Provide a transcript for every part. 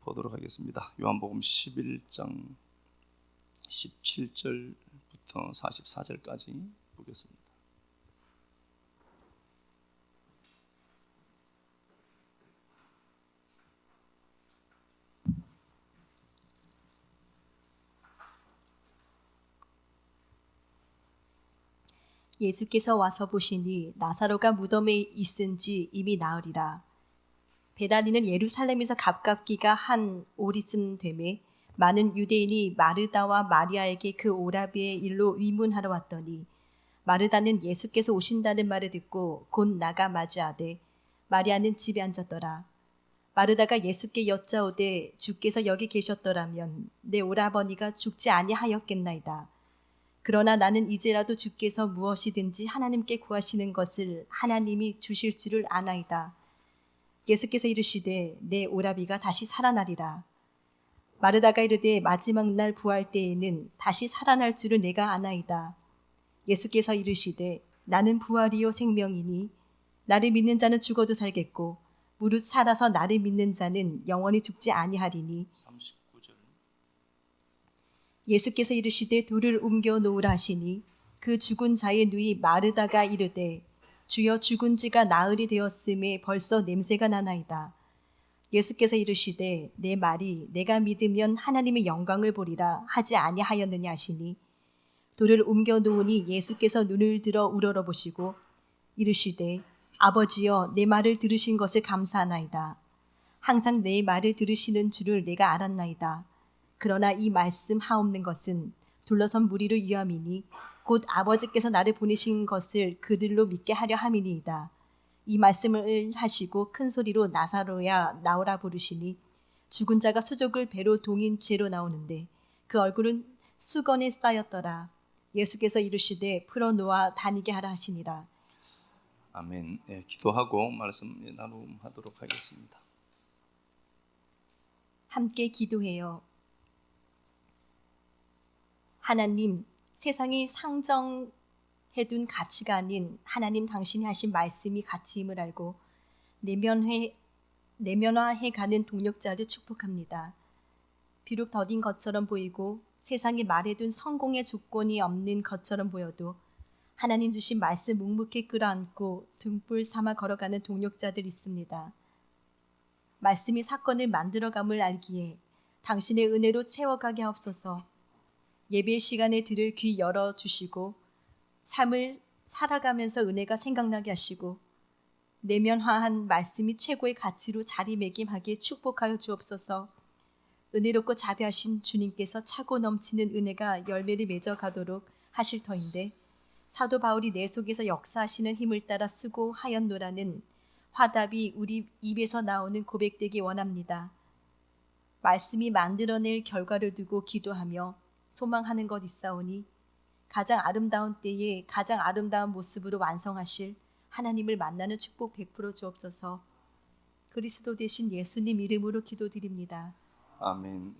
보도록 하겠습니다. 요한복음 11장 17절부터 44절까지 보겠습니다. 예수께서 와서 보시니 나사로가 무덤에 있은지 이미 나으리라. 베다니는 예루살렘에서 가깝기가 한 오리쯤 되매 많은 유대인이 마르다와 마리아에게 그 오라비의 일로 위문하러 왔더니 마르다는 예수께서 오신다는 말을 듣고 곧 나가 맞이하되 마리아는 집에 앉았더라. 마르다가 예수께 여짜오되 주께서 여기 계셨더라면 내 오라버니가 죽지 아니하였겠나이다. 그러나 나는 이제라도 주께서 무엇이든지 하나님께 구하시는 것을 하나님이 주실 줄을 아나이다. 예수께서 이르시되 내 오라비가 다시 살아나리라. 마르다가 이르되 마지막 날 부활 때에는 다시 살아날 줄을 내가 아나이다. 예수께서 이르시되 나는 부활이요 생명이니 나를 믿는 자는 죽어도 살겠고 무릇 살아서 나를 믿는 자는 영원히 죽지 아니하리니. 39절. 예수께서 이르시되 돌을 옮겨 놓으라 하시니 그 죽은 자의 누이 마르다가 이르되 주여 죽은 지가 나흘이 되었음에 벌써 냄새가 나나이다. 예수께서 이르시되 내 말이 내가 믿으면 하나님의 영광을 보리라 하지 아니하였느냐 하시니 돌을 옮겨 놓으니 예수께서 눈을 들어 우러러보시고 이르시되 아버지여 내 말을 들으신 것을 감사하나이다. 항상 내 말을 들으시는 줄을 내가 알았나이다. 그러나 이 말씀 하옵는 것은 둘러선 무리를 위함이니 곧 아버지께서 나를 보내신 것을 그들로 믿게 하려 함이니이다. 이 말씀을 하시고 큰 소리로 나사로야 나오라 부르시니 죽은 자가 수족을 배로 동인 채로 나오는데 그 얼굴은 수건에 쌓였더라. 예수께서 이르시되 풀어놓아 다니게 하라 하시니라. 아멘. 기도하고 말씀 나눔하도록 하겠습니다. 함께 기도해요. 하나님, 세상이 상정해둔 가치가 아닌 하나님 당신이 하신 말씀이 가치임을 알고 내면화해 가는 동력자를 축복합니다. 비록 더딘 것처럼 보이고 세상에 말해둔 성공의 조건이 없는 것처럼 보여도 하나님 주신 말씀 묵묵히 끌어안고 등불 삼아 걸어가는 동력자들 있습니다. 말씀이 사건을 만들어감을 알기에 당신의 은혜로 채워가게 하옵소서. 예배 시간에 들을 귀 열어주시고 삶을 살아가면서 은혜가 생각나게 하시고 내면화한 말씀이 최고의 가치로 자리매김하게 축복하여 주옵소서. 은혜롭고 자비하신 주님께서 차고 넘치는 은혜가 열매를 맺어가도록 하실 터인데 사도 바울이 내 속에서 역사하시는 힘을 따라 수고하였노라는 화답이 우리 입에서 나오는 고백되기 원합니다. 말씀이 만들어낼 결과를 두고 기도하며 소망하는 것 있사오니 가장 아름다운 때에 가장 아름다운 모습으로 완성하실 하나님을 만나는 축복 100% 주옵소서. 그리스도 되신 예수님 이름으로 기도드립니다. 아멘.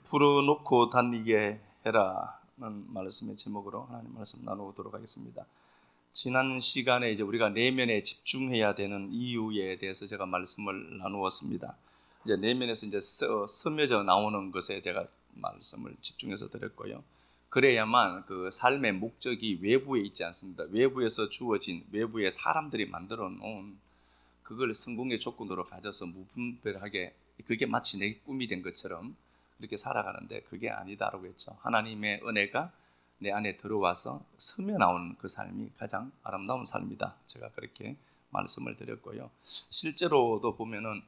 풀어놓고 다니게 해라는 말씀의 제목으로 하나님 말씀 나누도록 하겠습니다. 지난 시간에 이제 우리가 내면에 집중해야 되는 이유에 대해서 제가 말씀을 나누었습니다. 이제 내면에서 이제 스며져 나오는 것에 제가 말씀을 집중해서 드렸고요. 그래야만 그 삶의 목적이 외부에 있지 않습니다. 외부에서 주어진 외부의 사람들이 만들어 놓은 그걸 성공의 조건으로 가져서 무분별하게 그게 마치 내 꿈이 된 것처럼 그렇게 살아가는데 그게 아니다라고 했죠. 하나님의 은혜가 내 안에 들어와서 스며 나오는 그 삶이 가장 아름다운 삶이다. 제가 그렇게 말씀을 드렸고요. 실제로도 보면은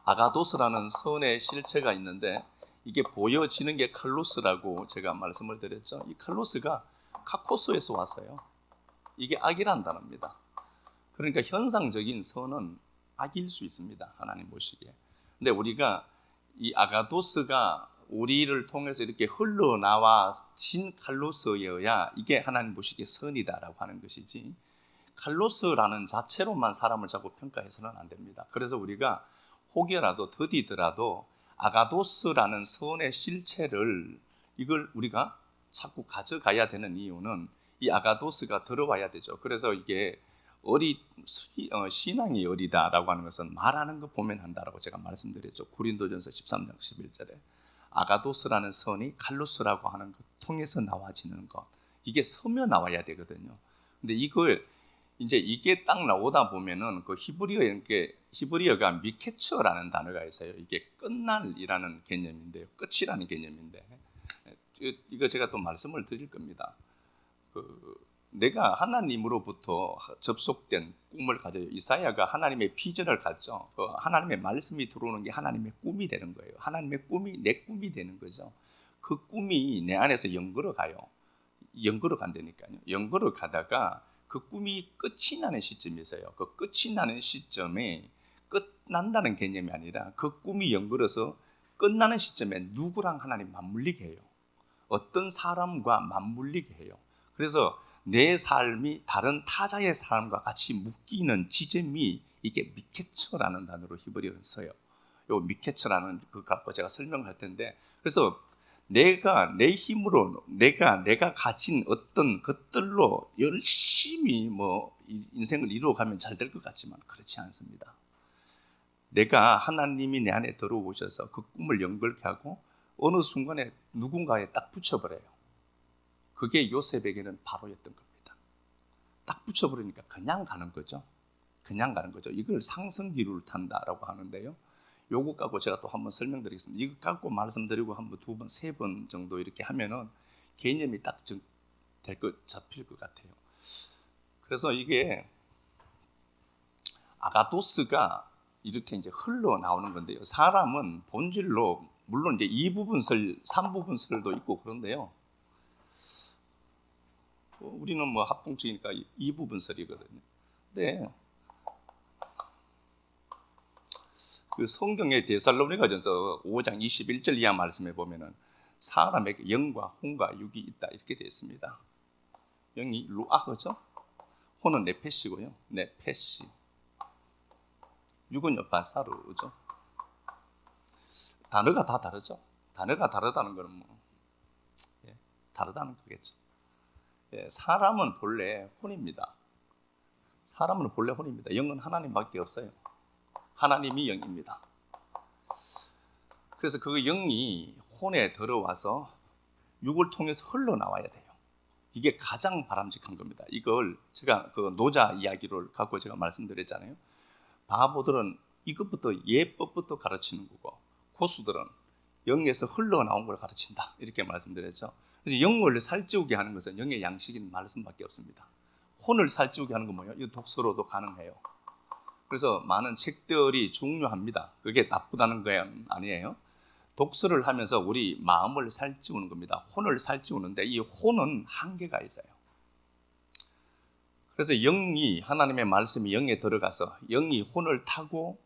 아가도스라는 선의 실체가 있는데 이게 보여지는 게 칼로스라고 제가 말씀을 드렸죠. 이 칼로스가 카코스에서 왔어요. 이게 악이란 단어입니다. 그러니까 현상적인 선은 악일 수 있습니다. 하나님 보시기에. 근데 우리가 이 아가도스가 우리를 통해서 이렇게 흘러나와진 칼로스여야 이게 하나님 보시기에 선이다라고 하는 것이지 칼로스라는 자체로만 사람을 자꾸 평가해서는 안 됩니다. 그래서 우리가 혹여라도 더디더라도 아가도스라는 선의 실체를 이걸 우리가 자꾸 가져가야 되는 이유는 이 아가도스가 들어와야 되죠. 그래서 이게 신앙이 어리다라고 하는 것은 말하는 거 보면 한다라고 제가 말씀드렸죠. 고린도전서 13장 11절에 아가도스라는 선이 칼로스라고 하는 것 통해서 나와지는 것, 이게 서며 나와야 되거든요. 근데 이게 딱 나오다 보면은 그 히브리어가 미케처라는 단어가 있어요. 이게 끝날이라는 개념인데요, 끝이라는 개념인데, 이거 제가 또 말씀을 드릴 겁니다. 내가 하나님으로부터 접속된 꿈을 가져요. 이사야가 하나님의 비전을 갖죠. 하나님의 말씀이 들어오는 게 하나님의 꿈이 되는 거예요. 하나님의 꿈이 내 꿈이 되는 거죠. 그 꿈이 내 안에서 연걸어 가요. 연걸어 간다니까요. 연걸어 가다가 그 꿈이 끝이 나는 시점이 있어요. 그 끝이 나는 시점에 끝난다는 개념이 아니라 그 꿈이 연걸어서 끝나는 시점에 누구랑 하나님 맞물리게 해요. 어떤 사람과 맞물리게 해요. 그래서 내 삶이 다른 타자의 삶과 같이 묶이는 지점이 이게 미케처라는 단어로 히브리어를 써요. 요 미케처라는 그 갖고 제가 설명할 텐데, 그래서 내가 내 힘으로 내가 가진 어떤 것들로 열심히 인생을 이루어가면 잘 될 것 같지만 그렇지 않습니다. 내가 하나님이 내 안에 들어오셔서 그 꿈을 연결케 하고 어느 순간에 누군가에 딱 붙여버려요. 그게 요셉에게는 바로였던 겁니다. 딱 붙여버리니까 그냥 가는 거죠. 그냥 가는 거죠. 이걸 상승기류를 탄다라고 하는데요. 요거 갖고 제가 또 한번 설명드리겠습니다. 이거 갖고 말씀드리고 한번 두 번, 세 번 정도 이렇게 하면은 개념이 딱 잡힐 것 같아요. 그래서 이게 아가도스가 이렇게 이제 흘러나오는 건데요. 사람은 본질로 물론 이제 2부분설, 3부분설도 있고 그런데요. 우리는 합동적이니까 2부분설이거든요. 근데 그 성경의 데살로니가전서 5장 21절 이하 말씀에 보면은 사람에게 영과 혼과 육이 있다 이렇게 되어 있습니다. 영이 루아흐죠. 혼은 네페시고요. 네페시. 육은 바사르죠. 단어가 다 다르죠. 단어가 다르다는 것은 다르다는 거겠죠. 사람은 본래 혼입니다. 사람은 본래 혼입니다. 영은 하나님밖에 없어요. 하나님이 영입니다. 그래서 그 영이 혼에 들어와서 육을 통해서 흘러나와야 돼요. 이게 가장 바람직한 겁니다. 이걸 제가 그 노자 이야기를 갖고 제가 말씀드렸잖아요. 바보들은 이것부터 예법부터 가르치는 거고 고수들은 영에서 흘러나온 걸 가르친다 이렇게 말씀드렸죠. 그래서 영을 살찌우게 하는 것은 영의 양식인 말씀밖에 없습니다. 혼을 살찌우게 하는 건 뭐예요? 이 독서로도 가능해요. 그래서 많은 책들이 중요합니다. 그게 나쁘다는 건 아니에요. 독서를 하면서 우리 마음을 살찌우는 겁니다. 혼을 살찌우는데 이 혼은 한계가 있어요. 그래서 영이 하나님의 말씀이 영에 들어가서 영이 혼을 타고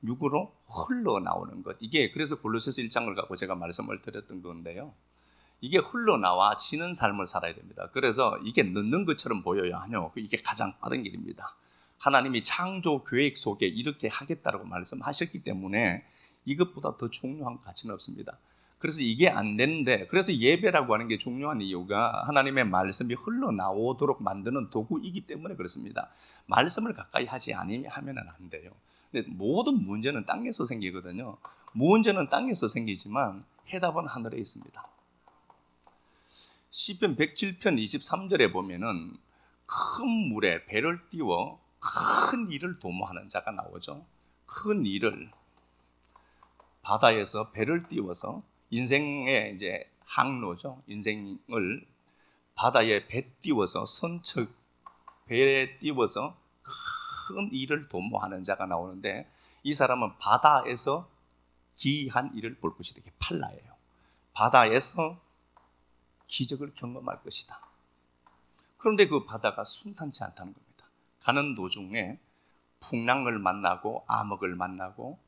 육으로 흘러나오는 것. 이게 그래서 골로새서 1장을 갖고 제가 말씀을 드렸던 건데요. 이게 흘러나와지는 삶을 살아야 됩니다. 그래서 이게 늦는 것처럼 보여요. 아니요. 이게 가장 빠른 길입니다. 하나님이 창조 계획 속에 이렇게 하겠다라고 말씀하셨기 때문에 이것보다 더 중요한 가치는 없습니다. 그래서 이게 안 되는데, 그래서 예배라고 하는 게 중요한 이유가 하나님의 말씀이 흘러나오도록 만드는 도구이기 때문에 그렇습니다. 말씀을 가까이 하지 않으면 안 돼요. 근데 모든 문제는 땅에서 생기거든요. 문제는 땅에서 생기지만 해답은 하늘에 있습니다. 시편 107편 23절에 보면은 큰 물에 배를 띄워 큰 일을 도모하는 자가 나오죠. 큰 일을 바다에서 배를 띄워서 인생의 이제 항로죠. 인생을 바다에 배 띄워서 선척 배에 띄워서 큰 일을 도모하는 자가 나오는데 이 사람은 바다에서 기이한 일을 볼 것이다. 이게 팔라예요. 바다에서 기적을 경험할 것이다. 그런데 그 바다가 순탄치 않다는 겁니다. 가는 도중에 풍랑을 만나고 암흑을 만나고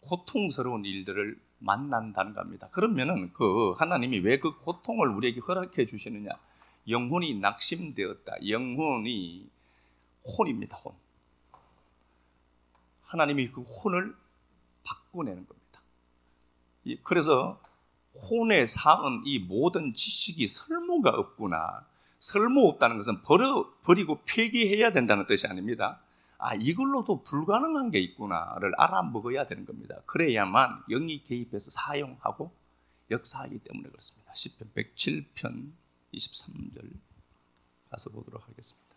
고통스러운 일들을 만난다는 겁니다. 그러면은 그 하나님이 왜 그 고통을 우리에게 허락해 주시느냐? 영혼이 낙심되었다. 영혼이 혼입니다. 혼. 하나님이 그 혼을 바꿔내는 겁니다. 그래서 혼에 쌓은 이 모든 지식이 설모가 없구나. 쓸모없다는 것은 버리고 폐기해야 된다는 뜻이 아닙니다. 이걸로도 불가능한 게 있구나를 알아먹어야 되는 겁니다. 그래야만 영이 개입해서 사용하고 역사하기 때문에 그렇습니다. 시편 107편 23절 가서 보도록 하겠습니다.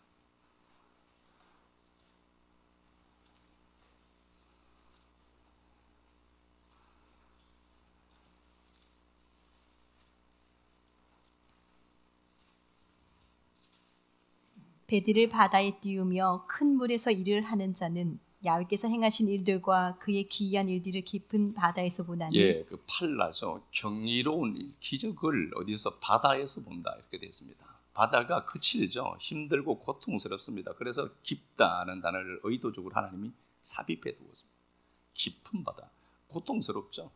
배들을 바다에 띄우며 큰 물에서 일을 하는 자는 야훼께서 행하신 일들과 그의 기이한 일들을 깊은 바다에서 보나니 그 팔라죠. 경이로운 일, 기적을 어디서 바다에서 본다 이렇게 되어 있습니다. 바다가 거칠죠. 힘들고 고통스럽습니다. 그래서 깊다는 단어를 의도적으로 하나님이 삽입해 두었습니다. 깊은 바다, 고통스럽죠.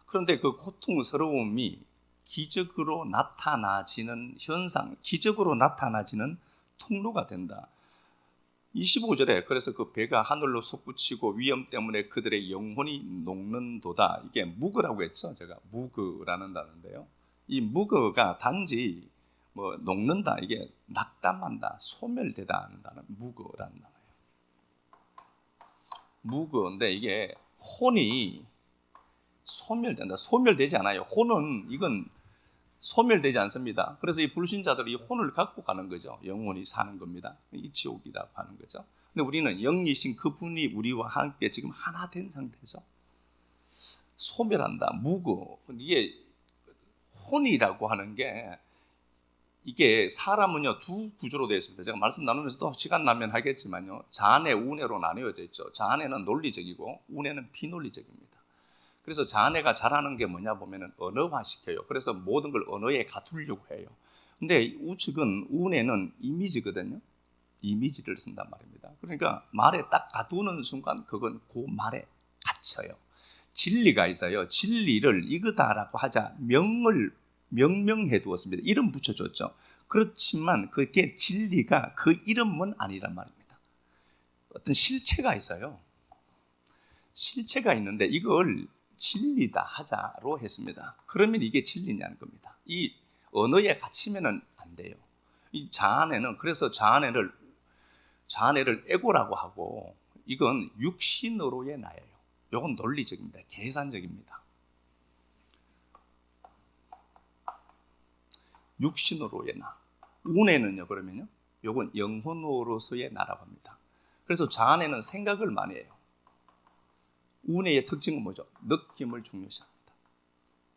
그런데 그 고통스러움이 기적으로 나타나지는 현상, 기적으로 나타나지는 통로가 된다. 25절에 그래서 그 배가 하늘로 솟구치고 위험 때문에 그들의 영혼이 녹는도다. 이게 무그라고 했죠. 제가 무그라는 단어인데요. 이 무그가 단지 녹는다, 이게 낙담한다, 소멸되다 하는 단어, 무그라는 단어예요. 무그인데 이게 혼이 소멸된다. 소멸되지 않아요. 혼은 이건 소멸되지 않습니다. 그래서 이 불신자들이 이 혼을 갖고 가는 거죠. 영혼이 사는 겁니다. 이 지옥이라고 하는 거죠. 근데 우리는 영이신 그분이 우리와 함께 지금 하나 된 상태죠. 소멸한다, 무그. 이게 혼이라고 하는 게 이게 사람은요 두 구조로 되어 있습니다. 제가 말씀 나누면서도 시간 나면 하겠지만요, 자아내, 우내로 나뉘어져 있죠. 자아내는 논리적이고 우내는 비논리적입니다. 그래서 자아내가 잘하는 게 뭐냐 보면은 언어화시켜요. 그래서 모든 걸 언어에 가두려고 해요. 근데 우측은, 우내는 이미지거든요. 이미지를 쓴단 말입니다. 그러니까 말에 딱 가두는 순간 그건 그 말에 갇혀요. 진리가 있어요. 진리를 이거다라고 하자 명명해 두었습니다. 이름 붙여줬죠. 그렇지만 그게 진리가 그 이름은 아니란 말입니다. 어떤 실체가 있어요. 실체가 있는데 이걸 진리다 하자로 했습니다. 그러면 이게 진리냐는 겁니다. 이 언어에 갇히면은 안 돼요. 이 자아내는, 그래서 자아내를 에고라고 하고, 이건 육신으로의 나예요. 이건 논리적입니다. 계산적입니다. 육신으로의 나. 운에는요, 그러면요, 이건 영혼으로서의 나라고 합니다. 그래서 자아내는 생각을 많이 해요. 운의 특징은 뭐죠? 느낌을 중요시합니다.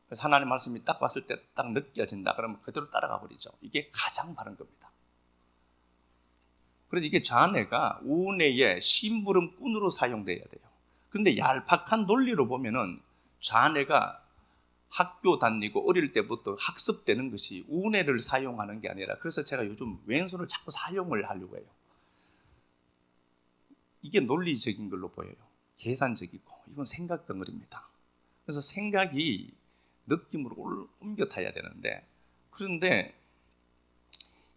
그래서 하나님 말씀이 딱 왔을 때 딱 느껴진다 그러면 그대로 따라가 버리죠. 이게 가장 바른 겁니다. 그래서 이게 자아내가 운의 심부름꾼으로 사용돼야 돼요. 그런데 얄팍한 논리로 보면은 자아내가 학교 다니고 어릴 때부터 학습되는 것이 운해를 사용하는 게 아니라, 그래서 제가 요즘 왼손을 자꾸 사용을 하려고 해요. 이게 논리적인 걸로 보여요. 계산적이고, 이건 생각 덩어리입니다. 그래서 생각이 느낌으로 옮겨 타야 되는데, 그런데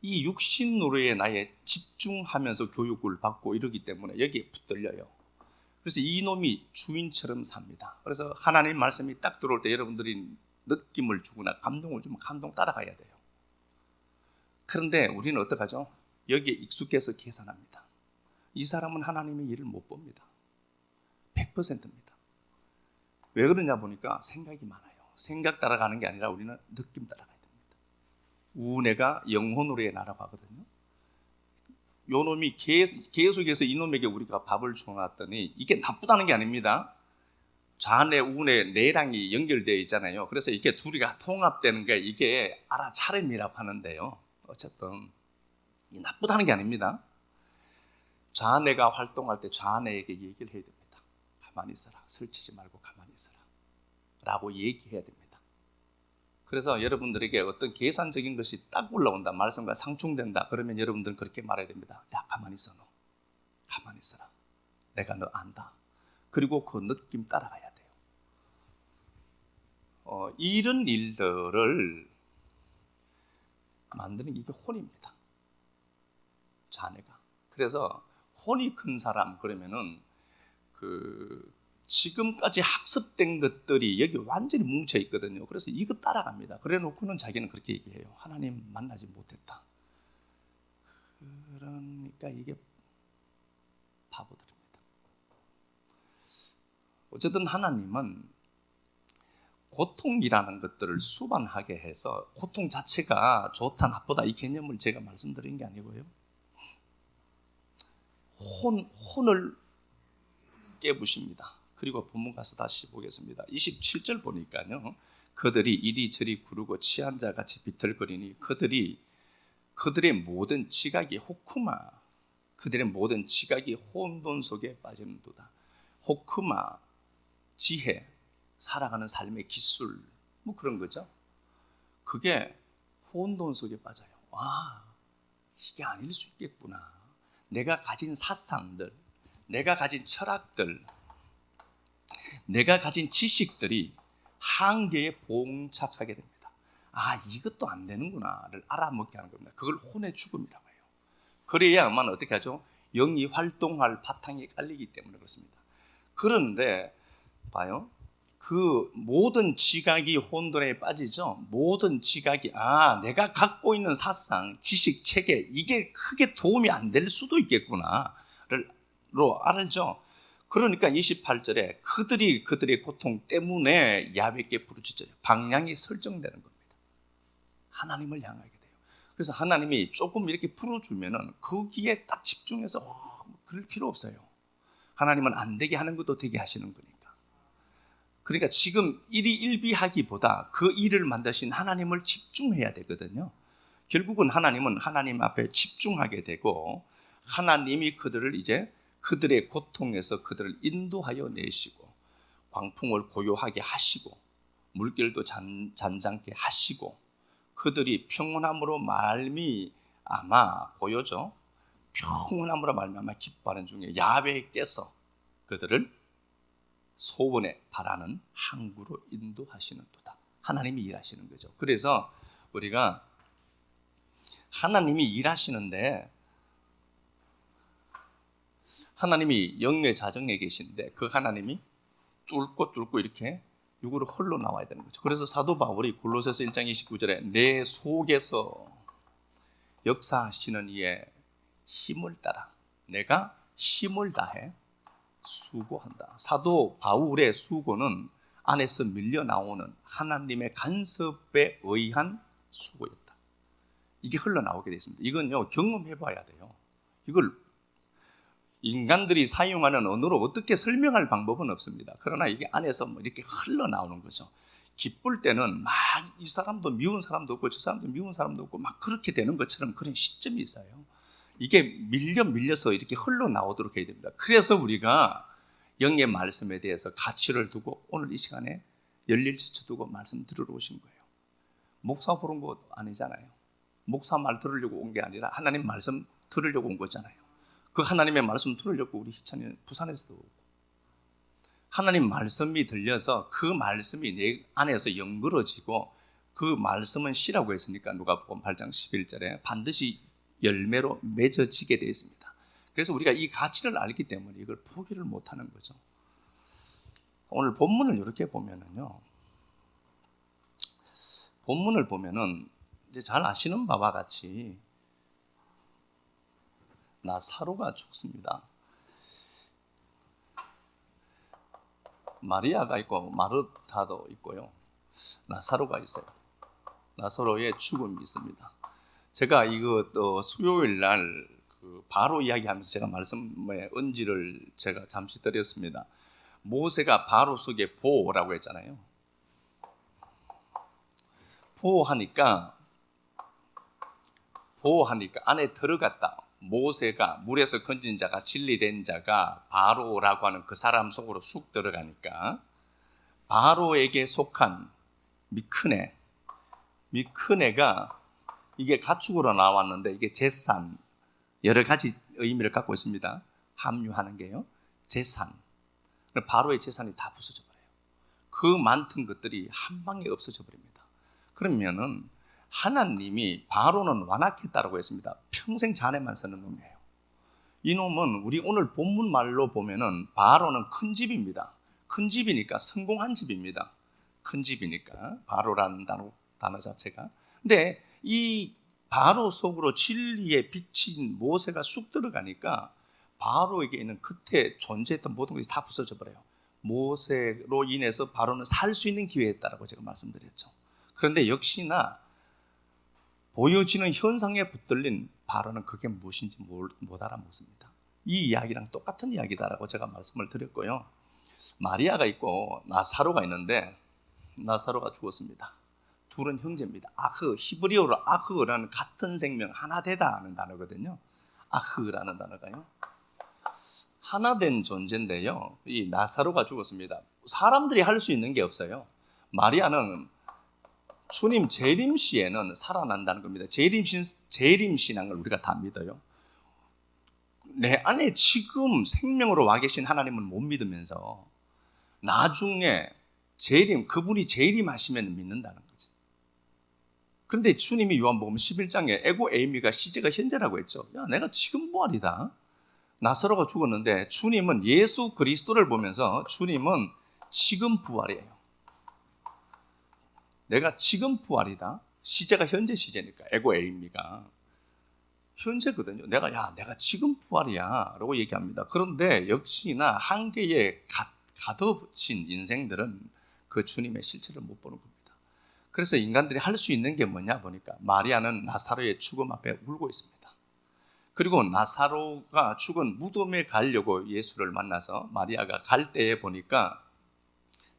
이 육신으로의 나에 집중하면서 교육을 받고 이러기 때문에 여기에 붙들려요. 그래서 이놈이 주인처럼 삽니다. 그래서 하나님 말씀이 딱 들어올 때 여러분들이 느낌을 주거나 감동을 주면 감동 따라가야 돼요. 그런데 우리는 어떡하죠? 여기에 익숙해서 계산합니다. 이 사람은 하나님의 일을 못 봅니다. 100%입니다. 왜 그러냐 보니까 생각이 많아요. 생각 따라가는 게 아니라 우리는 느낌 따라가야 됩니다. 우내가 영혼으로의 나라고 하거든요. 요 놈이 계속해서 이놈에게 우리가 밥을 주어놨더니, 이게 나쁘다는 게 아닙니다. 자아내, 우내, 내랑이 연결되어 있잖아요. 그래서 이게 둘이가 통합되는 게 이게 알아차림이라고 하는데요. 어쨌든 이 나쁘다는 게 아닙니다. 자아내가 활동할 때 자아내에게 얘기를 해야 됩니다. 가만히 있어라. 설치지 말고 가만히 있어라. 라고 얘기해야 됩니다. 그래서 여러분들에게 어떤 계산적인 것이 딱 올라온다, 말씀과 상충된다, 그러면 여러분들은 그렇게 말해야 됩니다. 야, 가만히 있어. 너 가만히 있어라. 내가 너 안다. 그리고 그 느낌 따라가야 돼요. 이런 일들을 만드는 게 이게 혼입니다. 자네가. 그래서 혼이 큰 사람 그러면은 지금까지 학습된 것들이 여기 완전히 뭉쳐 있거든요. 그래서 이거 따라갑니다. 그래 놓고는 자기는 그렇게 얘기해요. 하나님 만나지 못했다. 그러니까 이게 바보들입니다. 어쨌든 하나님은 고통이라는 것들을 수반하게 해서 고통 자체가 좋다 나쁘다 이 개념을 제가 말씀드린 게 아니고요. 혼을 깨부십니다. 그리고 본문 가서 다시 보겠습니다. 27절 보니까요. 그들이 이리저리 구르고 취한 자 같이 비틀거리니 그들의 모든 지각이 호쿠마, 그들의 모든 지각이 혼돈 속에 빠지는도다. 호쿠마, 지혜, 살아가는 삶의 기술, 뭐 그런 거죠. 그게 혼돈 속에 빠져요. 아, 이게 아닐 수 있겠구나. 내가 가진 사상들, 내가 가진 철학들, 내가 가진 지식들이 한계에 봉착하게 됩니다. 아, 이것도 안 되는구나를 알아먹게 하는 겁니다. 그걸 혼의 죽음이라고 해요. 그래야만 어떻게 하죠? 영이 활동할 바탕이 깔리기 때문에 그렇습니다. 그런데 봐요. 그 모든 지각이 혼돈에 빠지죠. 모든 지각이 내가 갖고 있는 사상, 지식, 체계 이게 크게 도움이 안 될 수도 있겠구나를 알죠. 그러니까 28절에 그들이 그들의 고통 때문에 야훼께 부르짖어요. 방향이 설정되는 겁니다. 하나님을 향하게 돼요. 그래서 하나님이 조금 이렇게 풀어주면은 거기에 딱 집중해서 그럴 필요 없어요. 하나님은 안 되게 하는 것도 되게 하시는 거니까. 그러니까 지금 일이 일비하기보다 그 일을 만드신 하나님을 집중해야 되거든요. 결국은 하나님은 하나님 앞에 집중하게 되고 하나님이 그들을 이제 그들의 고통에서 그들을 인도하여 내시고 광풍을 고요하게 하시고 물결도 잔잔케 하시고 그들이 평온함으로 말미암아 보여죠. 평온함으로 말미암아 기뻐하는 중에 야훼께서 그들을 소원에 바라는 항구로 인도하시는 도다. 하나님이 일하시는 거죠. 그래서 우리가 하나님이 일하시는데 하나님이 영의 자정에 계신데 그 하나님이 뚫고 이렇게 육으로 흘러나와야 되는 거죠. 그래서 사도 바울이 골로새서 1장 29절에 내 속에서 역사하시는 이의 힘을 따라 내가 힘을 다해 수고한다. 사도 바울의 수고는 안에서 밀려 나오는 하나님의 간섭에 의한 수고였다. 이게 흘러나오게 되어 있습니다. 이건요 경험해 봐야 돼요. 이걸 인간들이 사용하는 언어로 어떻게 설명할 방법은 없습니다. 그러나 이게 안에서 이렇게 흘러나오는 거죠. 기쁠 때는 막 이 사람도 미운 사람도 없고 저 사람도 미운 사람도 없고 막 그렇게 되는 것처럼 그런 시점이 있어요. 이게 밀려서 이렇게 흘러나오도록 해야 됩니다. 그래서 우리가 영의 말씀에 대해서 가치를 두고 오늘 이 시간에 열릴 지쳐 두고 말씀 들으러 오신 거예요. 목사 보는 거 아니잖아요. 목사 말 들으려고 온 게 아니라 하나님 말씀 들으려고 온 거잖아요. 그 하나님의 말씀 들으려고 우리 희찬이는 부산에서도 오고 하나님 말씀이 들려서 그 말씀이 내 안에서 연그러지고 그 말씀은 씨라고 했으니까 누가복음 8장 11절에 반드시 열매로 맺어지게 되어 있습니다. 그래서 우리가 이 가치를 알기 때문에 이걸 포기를 못하는 거죠. 오늘 본문을 이렇게 보면은요, 본문을 보면은 이제 잘 아시는 바와 같이 나사로가 죽습니다. 마리아가 있고 마르타도 있고요. 나사로가 있어요. 나사로의 죽음이 있습니다. 제가 이거 수요일 날 바로 이야기하면서 제가 말씀의 언지를 제가 잠시 드렸습니다. 모세가 바로 속에 보라고 했잖아요. 보호하니까 안에 들어갔다. 모세가 물에서 건진 자가 진리된 자가 바로라고 하는 그 사람 속으로 쑥 들어가니까 바로에게 속한 미크네가 이게 가축으로 나왔는데 이게 재산 여러 가지 의미를 갖고 있습니다. 함유하는 게요. 재산. 바로의 재산이 다 부서져 버려요. 그 많던 것들이 한 방에 없어져 버립니다. 그러면은 하나님이 바로는 완악했다라고 했습니다. 평생 잔해만 쓰는 놈이에요. 이 놈은 우리 오늘 본문 말로 보면은 바로는 큰 집입니다. 큰 집이니까 성공한 집입니다. 큰 집이니까 바로라는 단어 자체가. 근데 이 바로 속으로 진리에 비친 모세가 쑥 들어가니까 바로에게 있는 그때 존재했던 모든 것이 다 부서져 버려요. 모세로 인해서 바로는 살 수 있는 기회였다라고 제가 말씀드렸죠. 그런데 역시나 보여지는 현상에 붙들린 바로는 그게 무엇인지 못 알아먹습니다. 이 이야기랑 똑같은 이야기다라고 제가 말씀을 드렸고요. 마리아가 있고 나사로가 있는데 나사로가 죽었습니다. 둘은 형제입니다. 아흐, 히브리어로 아흐라는 같은 생명, 하나 되다 하는 단어거든요. 아흐라는 단어가요. 하나 된 존재인데요. 이 나사로가 죽었습니다. 사람들이 할 수 있는 게 없어요. 마리아는 주님 재림 시에는 살아난다는 겁니다. 재림 신앙을 우리가 다 믿어요. 내 안에 지금 생명으로 와 계신 하나님은 못 믿으면서 나중에 그분이 재림하시면 믿는다는 거지. 그런데 주님이 요한복음 11장에 에고 에이미가 시제가 현재라고 했죠. 야, 내가 지금 부활이다. 나사로가 죽었는데 주님은 예수 그리스도를 보면서 주님은 지금 부활이에요. 내가 지금 부활이다. 시제가 현재 시제니까 에고 에이미가 현재거든요. 내가 지금 부활이야 라고 얘기합니다. 그런데 역시나 한계에 가둬진 인생들은 그 주님의 실체를 못 보는 겁니다. 그래서 인간들이 할 수 있는 게 뭐냐 보니까 마리아는 나사로의 죽음 앞에 울고 있습니다. 그리고 나사로가 죽은 무덤에 가려고 예수를 만나서 마리아가 갈 때에 보니까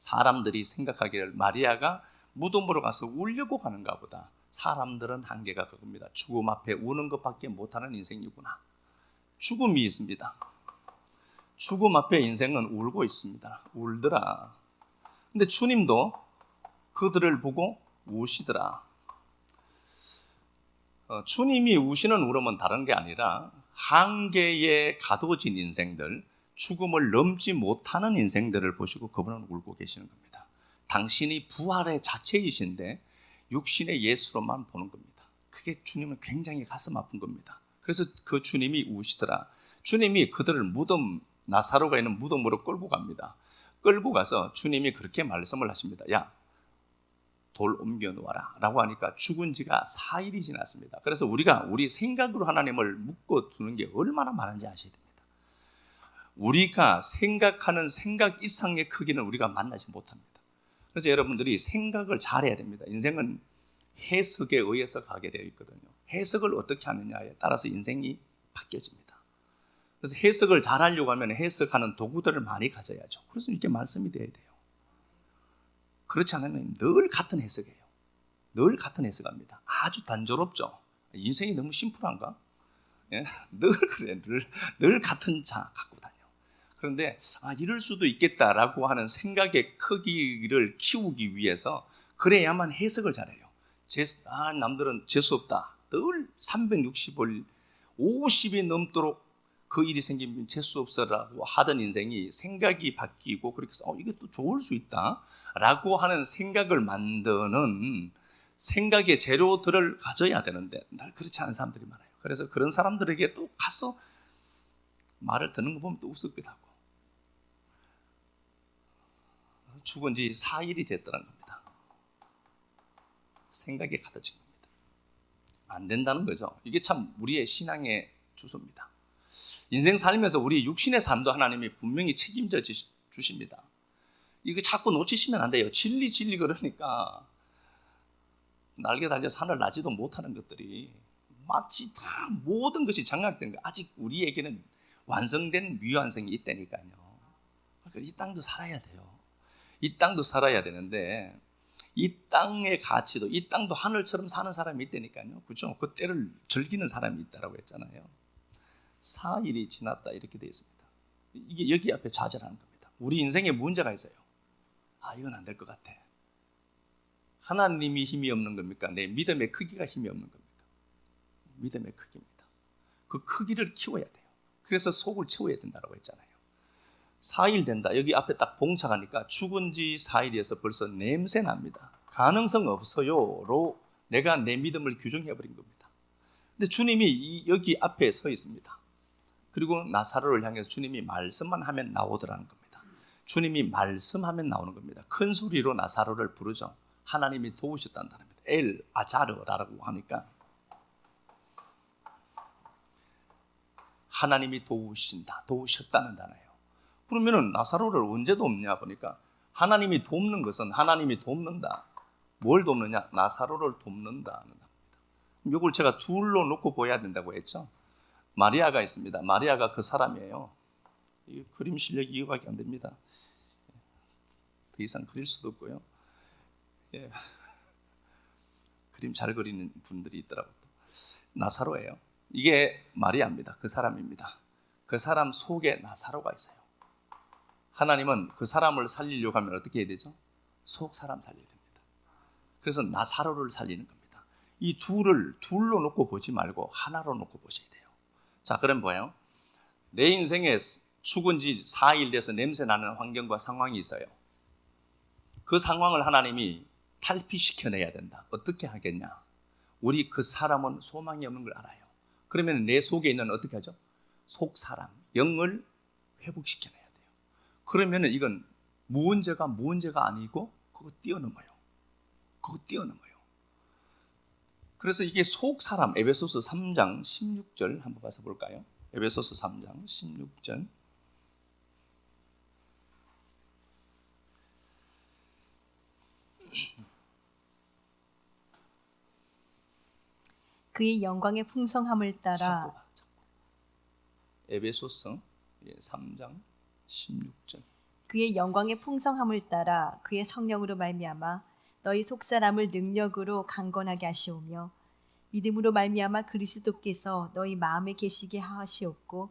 사람들이 생각하기를 마리아가 무덤으로 가서 울려고 가는가 보다. 사람들은 한계가 그겁니다. 죽음 앞에 우는 것밖에 못하는 인생이구나. 죽음이 있습니다. 죽음 앞에 인생은 울고 있습니다. 울더라. 근데 주님도 그들을 보고 우시더라. 주님이 우시는 울음은 다른 게 아니라 한계에 가둬진 인생들, 죽음을 넘지 못하는 인생들을 보시고 그분은 울고 계시는 겁니다. 당신이 부활의 자체이신데 육신의 예수로만 보는 겁니다. 그게 주님은 굉장히 가슴 아픈 겁니다. 그래서 그 주님이 우시더라. 주님이 그들을 나사로가 있는 무덤으로 끌고 갑니다. 끌고 가서 주님이 그렇게 말씀을 하십니다. 야, 돌 옮겨 놓아라 라고 하니까 죽은 지가 4일이 지났습니다. 그래서 우리가 우리 생각으로 하나님을 묶어 두는 게 얼마나 많은지 아셔야 됩니다. 우리가 생각하는 생각 이상의 크기는 우리가 만나지 못합니다. 그래서 여러분들이 생각을 잘해야 됩니다. 인생은 해석에 의해서 가게 되어 있거든요. 해석을 어떻게 하느냐에 따라서 인생이 바뀌어집니다. 그래서 해석을 잘하려고 하면 해석하는 도구들을 많이 가져야죠. 그래서 이렇게 말씀이 돼야 돼요. 그렇지 않으면 늘 같은 해석이에요. 늘 같은 해석합니다. 아주 단조롭죠. 인생이 너무 심플한가? 예? 늘 그래. 늘 같은 자 갖고 다녀. 그런데 이럴 수도 있겠다라고 하는 생각의 크기를 키우기 위해서 그래야만 해석을 잘해요. 남들은 재수없다. 늘 360을 50이 넘도록 그 일이 생기면 재수없어라고 하던 인생이 생각이 바뀌고 그렇게 해서 이게 또 좋을 수 있다 라고 하는 생각을 만드는 생각의 재료들을 가져야 되는데 날 그렇지 않은 사람들이 많아요. 그래서 그런 사람들에게 또 가서 말을 듣는 거 보면 또 우습기도 하고 죽은 지 4일이 됐다는 겁니다. 생각에 가득진 겁니다. 안 된다는 거죠. 이게 참 우리의 신앙의 주소입니다. 인생 살면서 우리 육신의 삶도 하나님이 분명히 책임져 주십니다. 이거 자꾸 놓치시면 안 돼요. 진리 그러니까 날개 달려서 하늘 나지도 못하는 것들이 마치 다 모든 것이 장악된 거. 아직 우리에게는 완성된 미완성이 있다니까요. 그러니까 이 땅도 살아야 돼요. 이 땅도 살아야 되는데 이 땅의 가치도 이 땅도 하늘처럼 사는 사람이 있다니까요. 그렇죠? 그 때를 즐기는 사람이 있다라고 했잖아요. 4일이 지났다 이렇게 되어 있습니다. 이게 여기 앞에 좌절하는 겁니다. 우리 인생에 문제가 있어요. 이건 안 될 것 같아. 하나님이 힘이 없는 겁니까? 내 믿음의 크기가 힘이 없는 겁니까? 믿음의 크기입니다. 그 크기를 키워야 돼요. 그래서 속을 채워야 된다고 했잖아요. 4일 된다. 여기 앞에 딱 봉착하니까 죽은 지 4일이어서 벌써 냄새 납니다. 가능성 없어요로 내가 내 믿음을 규정해버린 겁니다. 근데 주님이 여기 앞에 서 있습니다. 그리고 나사로를 향해서 주님이 말씀만 하면 나오더라는 겁니다. 주님이 말씀하면 나오는 겁니다. 큰 소리로 나사로를 부르죠. 하나님이 도우셨다는 단어입니다. 엘 아자르라고 하니까 하나님이 도우셨다는 단어예요. 그러면은 나사로를 언제 돕냐 보니까 하나님이 돕는 것은 하나님이 돕는다. 뭘 돕느냐? 나사로를 돕는다는 겁니다. 이걸 제가 둘로 놓고 보여야 된다고 했죠. 마리아가 있습니다. 마리아가 그 사람이에요. 이 그림 실력이 이거밖에 안 됩니다. 더 이상 그릴 수도 없고요. 예. 그림 잘 그리는 분들이 있더라고요. 나사로예요. 이게 마리아입니다. 그 사람입니다. 그 사람 속에 나사로가 있어요. 하나님은 그 사람을 살리려고 하면 어떻게 해야 되죠? 속 사람 살려야 됩니다. 그래서 나사로를 살리는 겁니다. 이 둘을 둘로 놓고 보지 말고 하나로 놓고 보셔야 돼요. 자, 그럼 뭐예요? 내 인생에 죽은 지 4일 돼서 냄새 나는 환경과 상황이 있어요. 그 상황을 하나님이 탈피시켜내야 된다. 어떻게 하겠냐? 우리 그 사람은 소망이 없는 걸 알아요. 그러면 내 속에 있는 어떻게 하죠? 속 사람, 영을 회복시켜내야 돼요. 그러면 이건 문제가 아니고 그거 뛰어넘어요. 그래서 이게 속 사람, 에베소서 3장 16절 한번 가서 볼까요? 에베소서 3장 16절. 그의 영광의 풍성함을 따라 에베소서 3장 16절. 그의 영광의 풍성함을 따라 그의 성령으로 말미암아 너희 속사람을 능력으로 강건하게 하시오며 믿음으로 말미암아 그리스도께서 너희 마음에 계시게 하시옵고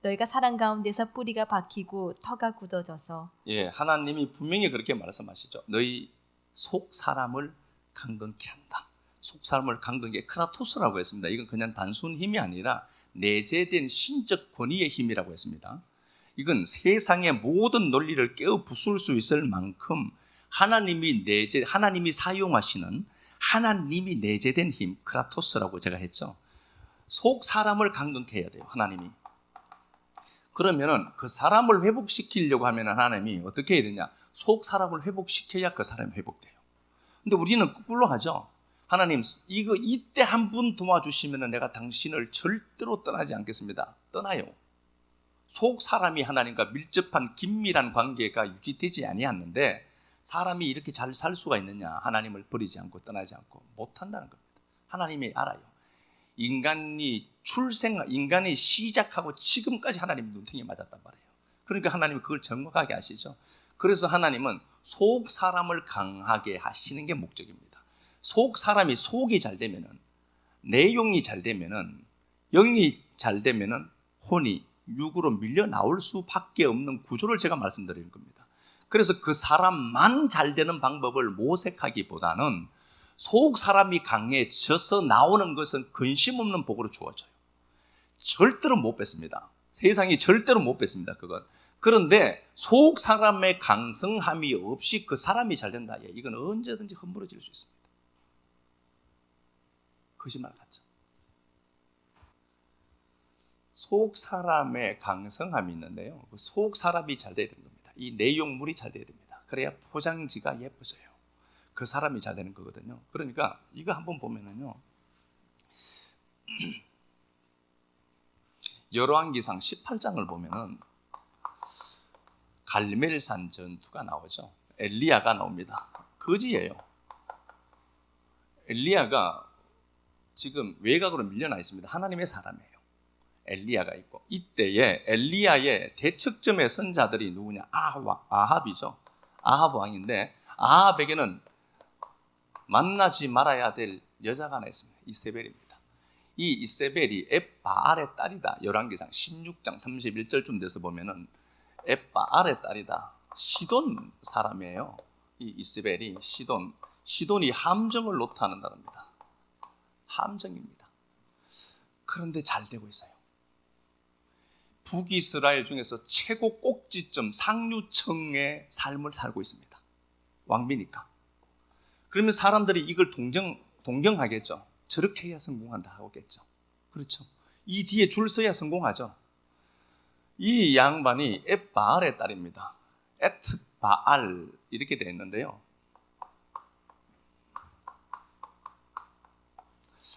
너희가 사랑 가운데서 뿌리가 박히고 터가 굳어져서 하나님이 분명히 그렇게 말씀하시죠. 너희 속 사람을 강건케 한다. 속 사람을 강건케, 크라토스라고 했습니다. 이건 그냥 단순 힘이 아니라 내재된 신적 권위의 힘이라고 했습니다. 이건 세상의 모든 논리를 깨어 부술 수 있을 만큼 하나님이 사용하시는 하나님이 내재된 힘, 크라토스라고 제가 했죠. 속 사람을 강건케 해야 돼요, 하나님이. 그러면은 그 사람을 회복시키려고 하면 하나님이 어떻게 해야 되냐? 속 사람을 회복시켜야 그 사람이 회복돼요. 근데 우리는 거꾸로 하죠. 하나님, 이때 한 분 도와주시면 내가 당신을 절대로 떠나지 않겠습니다. 떠나요. 속 사람이 하나님과 밀접한 긴밀한 관계가 유지되지 아니었는데 사람이 이렇게 잘 살 수가 있느냐? 하나님을 버리지 않고 떠나지 않고 못한다는 겁니다. 하나님이 알아요. 인간이 시작하고 지금까지 하나님 눈탱이 맞았단 말이에요. 그러니까 하나님은 그걸 정확하게 아시죠. 그래서 하나님은 속 사람을 강하게 하시는 게 목적입니다. 속 사람이 속이 잘 되면은, 내용이 잘 되면은, 영이 잘 되면은 혼이 육으로 밀려 나올 수밖에 없는 구조를 제가 말씀드리는 겁니다. 그래서 그 사람만 잘 되는 방법을 모색하기보다는 속 사람이 강해져서 나오는 것은 근심 없는 복으로 주어져요. 절대로 못 뺐습니다. 세상이 절대로 못 뺐습니다. 그건. 그런데 속 사람의 강성함이 없이 그 사람이 잘 된다. 이건 언제든지 허물어질 수 있습니다. 거짓말 같죠. 속 사람의 강성함이 있는데요. 그 속 사람이 잘 돼야 되는 겁니다. 이 내용물이 잘 돼야 됩니다. 그래야 포장지가 예뻐져요. 그 사람이 잘 되는 거거든요. 그러니까 이거 한번 보면은요. 열왕기상 18장을 보면은 갈멜산 전투가 나오죠. 엘리야가 나옵니다. 거지예요. 엘리야가 지금 외곽으로 밀려나 있습니다. 하나님의 사람이에요. 엘리야가 있고 이때에 엘리야의 대척점의 선자들이 누구냐? 아합이죠. 아합 왕인데 아합에게는 만나지 말아야 될 여자가 하나 있습니다. 이세벨입니다. 이 이세벨이 엣바알의 딸이다. 열왕기상 16장 31절쯤 돼서 보면은 엣바알의 딸이다. 시돈 사람이에요. 이 이세벨이 시돈이 함정을 노타하는 나라입니다. 함정입니다. 그런데 잘 되고 있어요. 북이스라엘 중에서 최고 꼭지점 상류층의 삶을 살고 있습니다. 왕비니까. 그러면 사람들이 이걸 동경하겠죠. 저렇게 해야 성공한다 하겠죠. 그렇죠. 이 뒤에 줄 서야 성공하죠. 이 양반이 엣바알의 딸입니다. 엣바알 이렇게 되어 있는데요.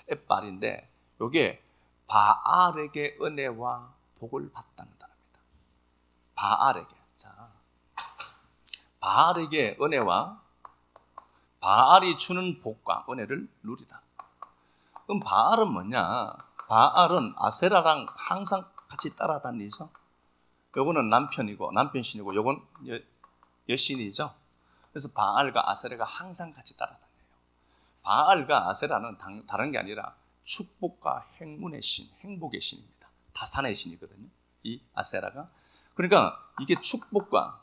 엣바알인데 이게 바알에게 은혜와 복을 받다는 단어입니다. 바알에게. 자, 바알에게 은혜와 바알이 주는 복과 은혜를 누리다. 그럼 바알은 뭐냐? 바알은 아세라랑 항상 같이 따라다니죠. 요거는 남편이고 남편신이고 요건 여신이죠. 그래서 바알과 아세라가 항상 같이 따라다녀요. 바알과 아세라는 다른 게 아니라 축복과 행운의 신, 행복의 신입니다. 다산의 신이거든요. 이 아세라가. 그러니까 이게 축복과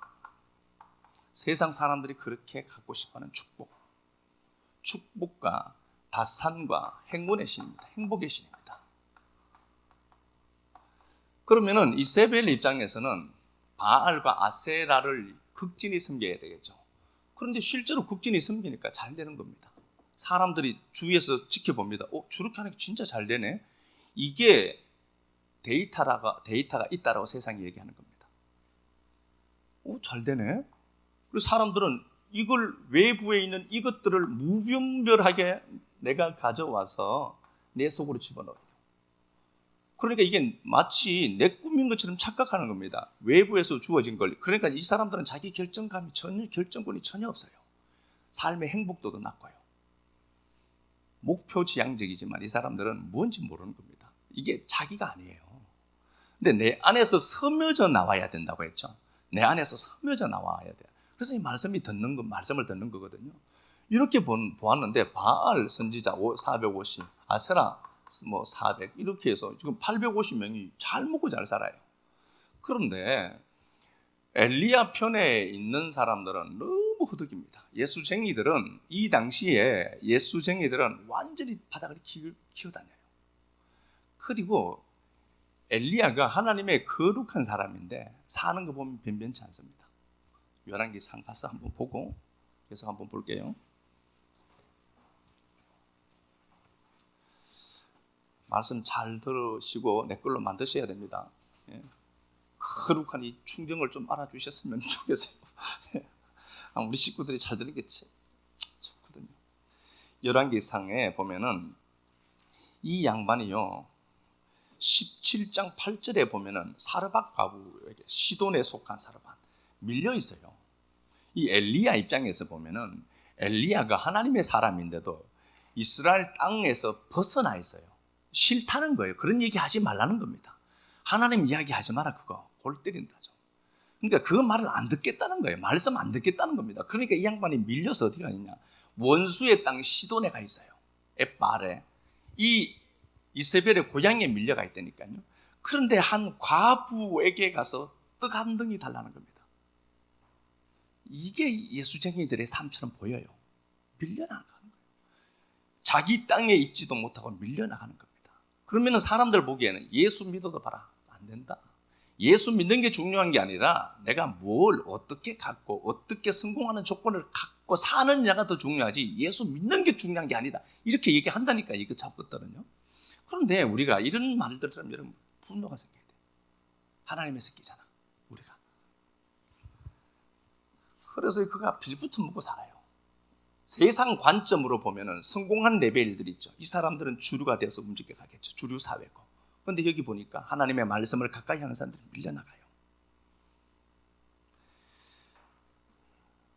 세상 사람들이 그렇게 갖고 싶어하는 축복과 다산과 행운의 신입니다. 행복의 신입니다. 그러면은 이세벨 입장에서는 바알과 아세라를 극진히 섬겨야 되겠죠. 그런데 실제로 극진히 섬기니까 잘 되는 겁니다. 사람들이 주위에서 지켜봅니다. 저렇게 하니까 진짜 잘 되네. 이게 데이터가 있다라고 세상이 얘기하는 겁니다. 잘 되네. 그리고 사람들은 이걸 외부에 있는 이것들을 무분별하게 내가 가져와서 내 속으로 집어넣어요. 그러니까 이게 마치 내 꿈인 것처럼 착각하는 겁니다. 외부에서 주어진 걸. 그러니까 이 사람들은 자기 결정권이 전혀 없어요. 삶의 행복도도 낮고요. 목표 지향적이지만 이 사람들은 뭔지 모르는 겁니다. 이게 자기가 아니에요. 근데 내 안에서 스며져 나와야 된다고 했죠. 내 안에서 스며져 나와야 돼요. 그래서 이 말씀을 듣는 거거든요. 이렇게 보았는데 바알 선지자 450, 아세라 400 이렇게 해서 지금 850명이 잘 먹고 잘 살아요. 그런데 엘리야 편에 있는 사람들은 너무 허덕입니다. 이 당시에 예수쟁이들은 완전히 바닥을 기어다녀요. 그리고 엘리야가 하나님의 거룩한 사람인데 사는 거 보면 변변치 않습니다. 열왕기상 가서 한번 보고 계속 한번 볼게요. 말씀 잘 들으시고 내 걸로 만드셔야 됩니다. 거룩한 이 충정을 좀 알아주셨으면 좋겠어요. 우리 식구들이 잘 들리겠지? 좋거든요. 열왕기상에 보면은 이 양반이요 17장 8절에 보면은 사르밧 과부에게 시돈에 속한 사르밧 밀려 있어요. 이 엘리야 입장에서 보면은 엘리야가 하나님의 사람인데도 이스라엘 땅에서 벗어나 있어요. 싫다는 거예요. 그런 얘기 하지 말라는 겁니다. 하나님 이야기 하지 마라 그거. 골 때린다죠. 그러니까 그 말을 안 듣겠다는 거예요. 말씀 안 듣겠다는 겁니다. 그러니까 이 양반이 밀려서 어디 가느냐. 원수의 땅 시돈에 가 있어요. 엣발에. 이 이세벨의 고향에 밀려가 있다니까요. 그런데 한 과부에게 가서 떡 한 덩이 달라는 겁니다. 이게 예수쟁이들의 삶처럼 보여요. 밀려나가는 거예요. 자기 땅에 있지도 못하고 밀려나가는 겁니다. 그러면 사람들 보기에는 예수 믿어도 봐라. 안 된다. 예수 믿는 게 중요한 게 아니라 내가 뭘 어떻게 갖고 어떻게 성공하는 조건을 갖고 사느냐가 더 중요하지 예수 믿는 게 중요한 게 아니다. 이렇게 얘기한다니까 이거 잡것들은요. 그런데 우리가 이런 말을 들으면 여러분 분노가 생겨야 돼요. 하나님의 새끼잖아 우리가. 그래서 그가 빌부터 먹고 살아요. 세상 관점으로 보면은 성공한 레벨들 있죠. 이 사람들은 주류가 돼서 움직여 가겠죠. 주류 사회고. 그런데 여기 보니까 하나님의 말씀을 가까이 하는 사람들이 밀려나가요.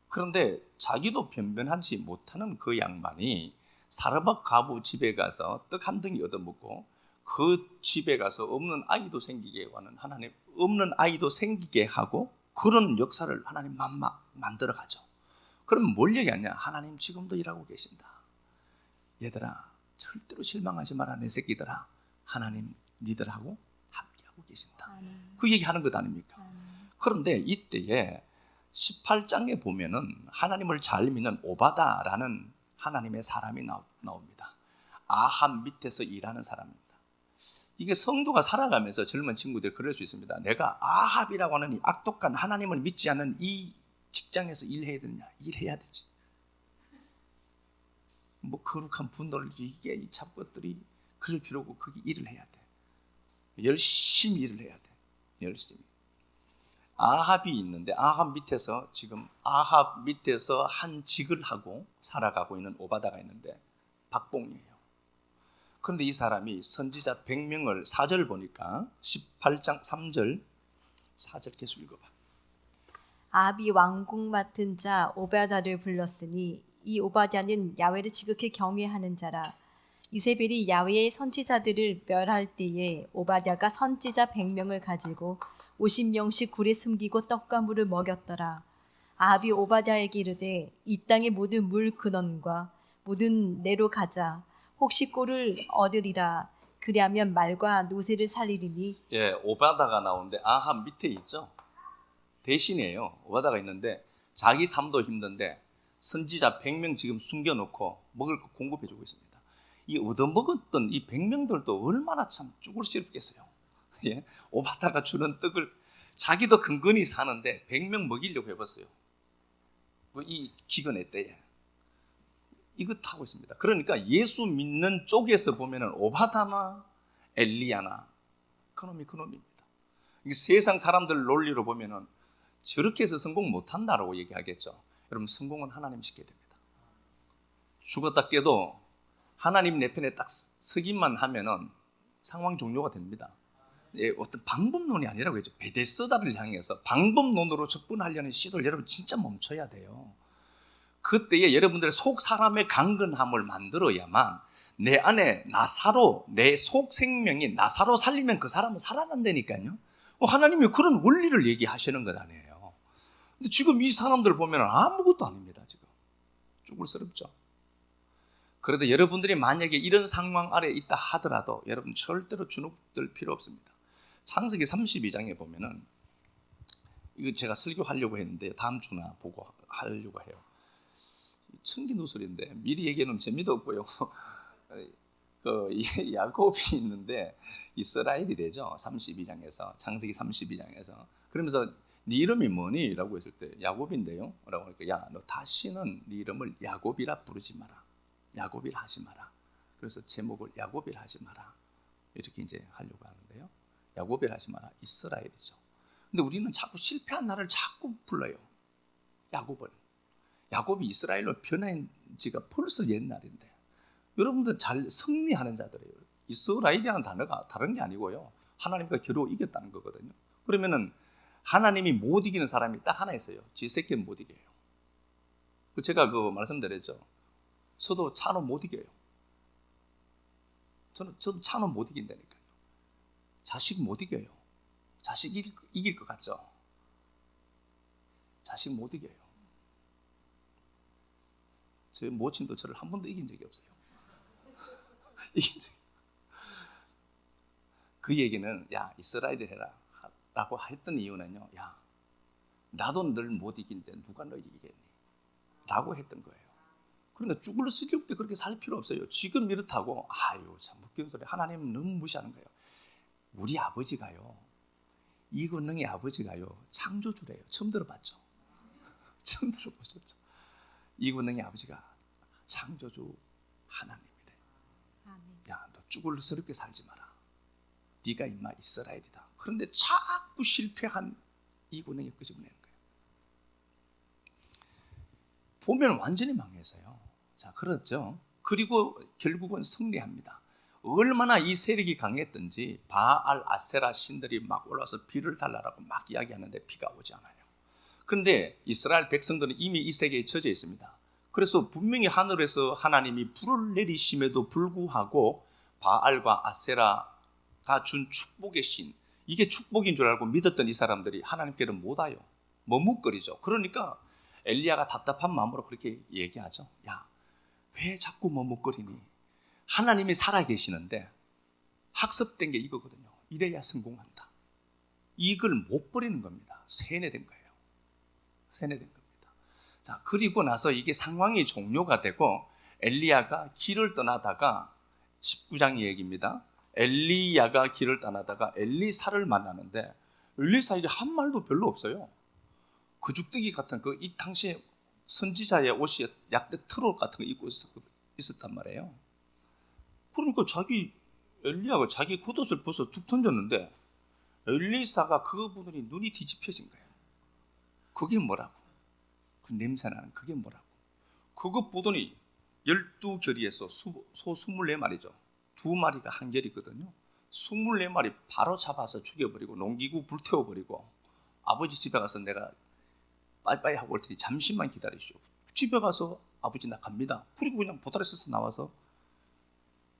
그런데 자기도 변변하지 못하는 그 양반이 사르밧 과부 집에 가서 떡 한 덩이 얻어먹고 그 집에 가서 없는 아이도 생기게 하는 하나님, 없는 아이도 생기게 하고 그런 역사를 하나님 만들어 가죠. 그럼 뭘 얘기하냐? 하나님 지금도 일하고 계신다. 얘들아 절대로 실망하지 마라 내 새끼들아. 하나님 니들하고 함께하고 계신다. 그 얘기하는 것 아닙니까? 그런데 이때에 18장에 보면은 하나님을 잘 믿는 오바다라는 하나님의 사람이 나옵니다. 아합 밑에서 일하는 사람입니다. 이게 성도가 살아가면서 젊은 친구들 그럴 수 있습니다. 내가 아합이라고 하는 이 악독한 하나님을 믿지 않는 이 직장에서 일해야 되느냐? 일해야 되지. 뭐 거룩한 분노를 이게 이 잡것들이 그럴 필요고 거기 일을 해야 돼. 열심히 일을 해야 돼. 열심히. 아합이 있는데 아합 밑에서 한 직을 하고 살아가고 있는 오바다가 있는데 박봉이에요. 그런데 이 사람이 선지자 100명을 4절 보니까 18장 3절 4절 계속 읽어봐. 아합이 왕궁 맡은 자 오바다를 불렀으니 이 오바다는 야훼를 지극히 경외하는 자라. 이세벨이 야훼의 선지자들을 멸할 때에 오바다가 선지자 100명을 가지고 50명씩 굴에 숨기고 떡과 물을 먹였더라. 아합이 오바다에게 이르되 이 땅의 모든 물 근원과 모든 내로 가자. 혹시 꼴을 얻으리라. 그리하면 말과 노새를 살리리니. 예, 오바다가 나오는데 아합 밑에 있죠. 대신이에요. 오바다가 있는데 자기 삶도 힘든데 선지자 100명 지금 숨겨놓고 먹을 거 공급해주고 있습니다. 이 얻어먹었던 이 100명들도 얼마나 참 죽을 싫겠어요. 예? 오바다가 주는 떡을 자기도 근근히 사는데 100명 먹이려고 해봤어요. 이 기근의 때에 이거 타고 있습니다. 그러니까 예수 믿는 쪽에서 보면은 오바다나 엘리야나 그놈입니다. 이 세상 사람들 논리로 보면은 저렇게 해서 성공 못한다라고 얘기하겠죠. 여러분, 성공은 하나님 시켜야 됩니다. 죽었다 깨도 하나님 내 편에 딱 서기만 하면은 상황 종료가 됩니다. 예, 어떤 방법론이 아니라고 했죠. 베데스다를 향해서 방법론으로 접근하려는 시도를 여러분 진짜 멈춰야 돼요. 그때에 여러분들의 속 사람의 강건함을 만들어야만 내 안에 나사로, 내 속 생명이 나사로 살리면 그 사람은 살아난다니까요. 하나님이 그런 원리를 얘기하시는 것 아니에요. 근데 지금 이 사람들 보면 아무것도 아닙니다. 지금 죽을스럽죠. 그래도 여러분들이 만약에 이런 상황 아래 있다 하더라도 여러분 절대로 주눅들 필요 없습니다. 창세기 32장에 보면은 이거 제가 설교하려고 했는데 다음 주나 보고 하려고 해요. 천기누설인데 미리 얘기하면 재미도 없고요. 야곱이 있는데 이스라엘이 되죠. 32장에서 창세기 32장에서 그러면서 네 이름이 뭐니? 라고 했을 때 야곱인데요. 라고 하니까 야, 너 다시는 네 이름을 야곱이라 부르지 마라. 야곱이라 하지 마라. 그래서 제목을 야곱이라 하지 마라. 이렇게 이제 하려고 하는데요. 야곱이라 하지 마라. 이스라엘이죠. 근데 우리는 자꾸 실패한 나를 자꾸 불러요. 야곱을. 야곱이 이스라엘로 변한 지가 벌써 옛날인데 여러분들 잘 승리하는 자들이에요. 이스라엘이라는 단어가 다른 게 아니고요. 하나님과 겨루 이겼다는 거거든요. 그러면은 하나님이 못 이기는 사람이 딱 하나 있어요. 지 새끼는 못 이겨요. 제가 말씀드렸죠. 저도 차로 못 이겨요. 저도 차로 못 이긴다니까요. 자식 못 이겨요. 자식 이길 것 같죠? 자식 못 이겨요. 제 모친도 저를 한 번도 이긴 적이 없어요. 이긴 적이. 그 얘기는 야 이스라엘을 해라 라고 했던 이유는요. 야 나도 널 못 이긴데 누가 널 이기겠니? 라고 했던 거예요. 그러니까 죽을 쓰기 때 그렇게 살 필요 없어요. 지금 이렇다고 아유 참 웃기는 소리. 하나님은 너무 무시하는 거예요. 우리 아버지가요. 이건능의 아버지가요. 창조주래요. 처음 들어봤죠? 처음 들어보셨죠? 이건능의 아버지가 창조주 하나님이래. 야, 너 쭈글스럽게 살지 마라. 네가 임마 이스라엘이다. 그런데 자꾸 실패한 이건능이 끄집어내는 거예요. 보면 완전히 망해서요. 자, 그렇죠. 그리고 결국은 승리합니다. 얼마나 이 세력이 강했던지 바알 아세라 신들이 막 올라와서 비를 달라라고 막 이야기하는데 비가 오지 않아요. 그런데 이스라엘 백성들은 이미 이 세계에 젖어 있습니다. 그래서 분명히 하늘에서 하나님이 불을 내리심에도 불구하고 바알과 아세라가 준 축복의 신, 이게 축복인 줄 알고 믿었던 이 사람들이 하나님께는 못 와요. 머뭇거리죠. 그러니까 엘리야가 답답한 마음으로 그렇게 얘기하죠. 야, 왜 자꾸 머뭇거리니? 하나님이 살아계시는데 학습된 게 이거거든요. 이래야 성공한다. 이걸 못 버리는 겁니다. 세뇌된 거예요. 세뇌된 겁니다. 자, 그리고 나서 이게 상황이 종료가 되고 엘리야가 길을 떠나다가 19장 얘기입니다. 엘리야가 길을 떠나다가 엘리사를 만나는데 엘리사에게 한 말도 별로 없어요. 거죽대기 같은 이 당시에 선지자의 옷이 약대 트롤 같은 거 입고 있었단 말이에요. 그러니까 엘리야가 자기 겉옷을 벗어 툭 던졌는데 엘리사가 그거 보더니 눈이 뒤집혀진 거예요. 그게 뭐라고? 그 냄새나는 그게 뭐라고? 그거 보더니 12결의에서 소 24마리죠. 2마리가 한결이거든요. 24마리 바로 잡아서 죽여버리고 농기구 불태워버리고 아버지 집에 가서 내가 빠이빠이 하고 올 테니 잠시만 기다리시오. 집에 가서 아버지 나 갑니다. 그리고 그냥 보따리에서 나와서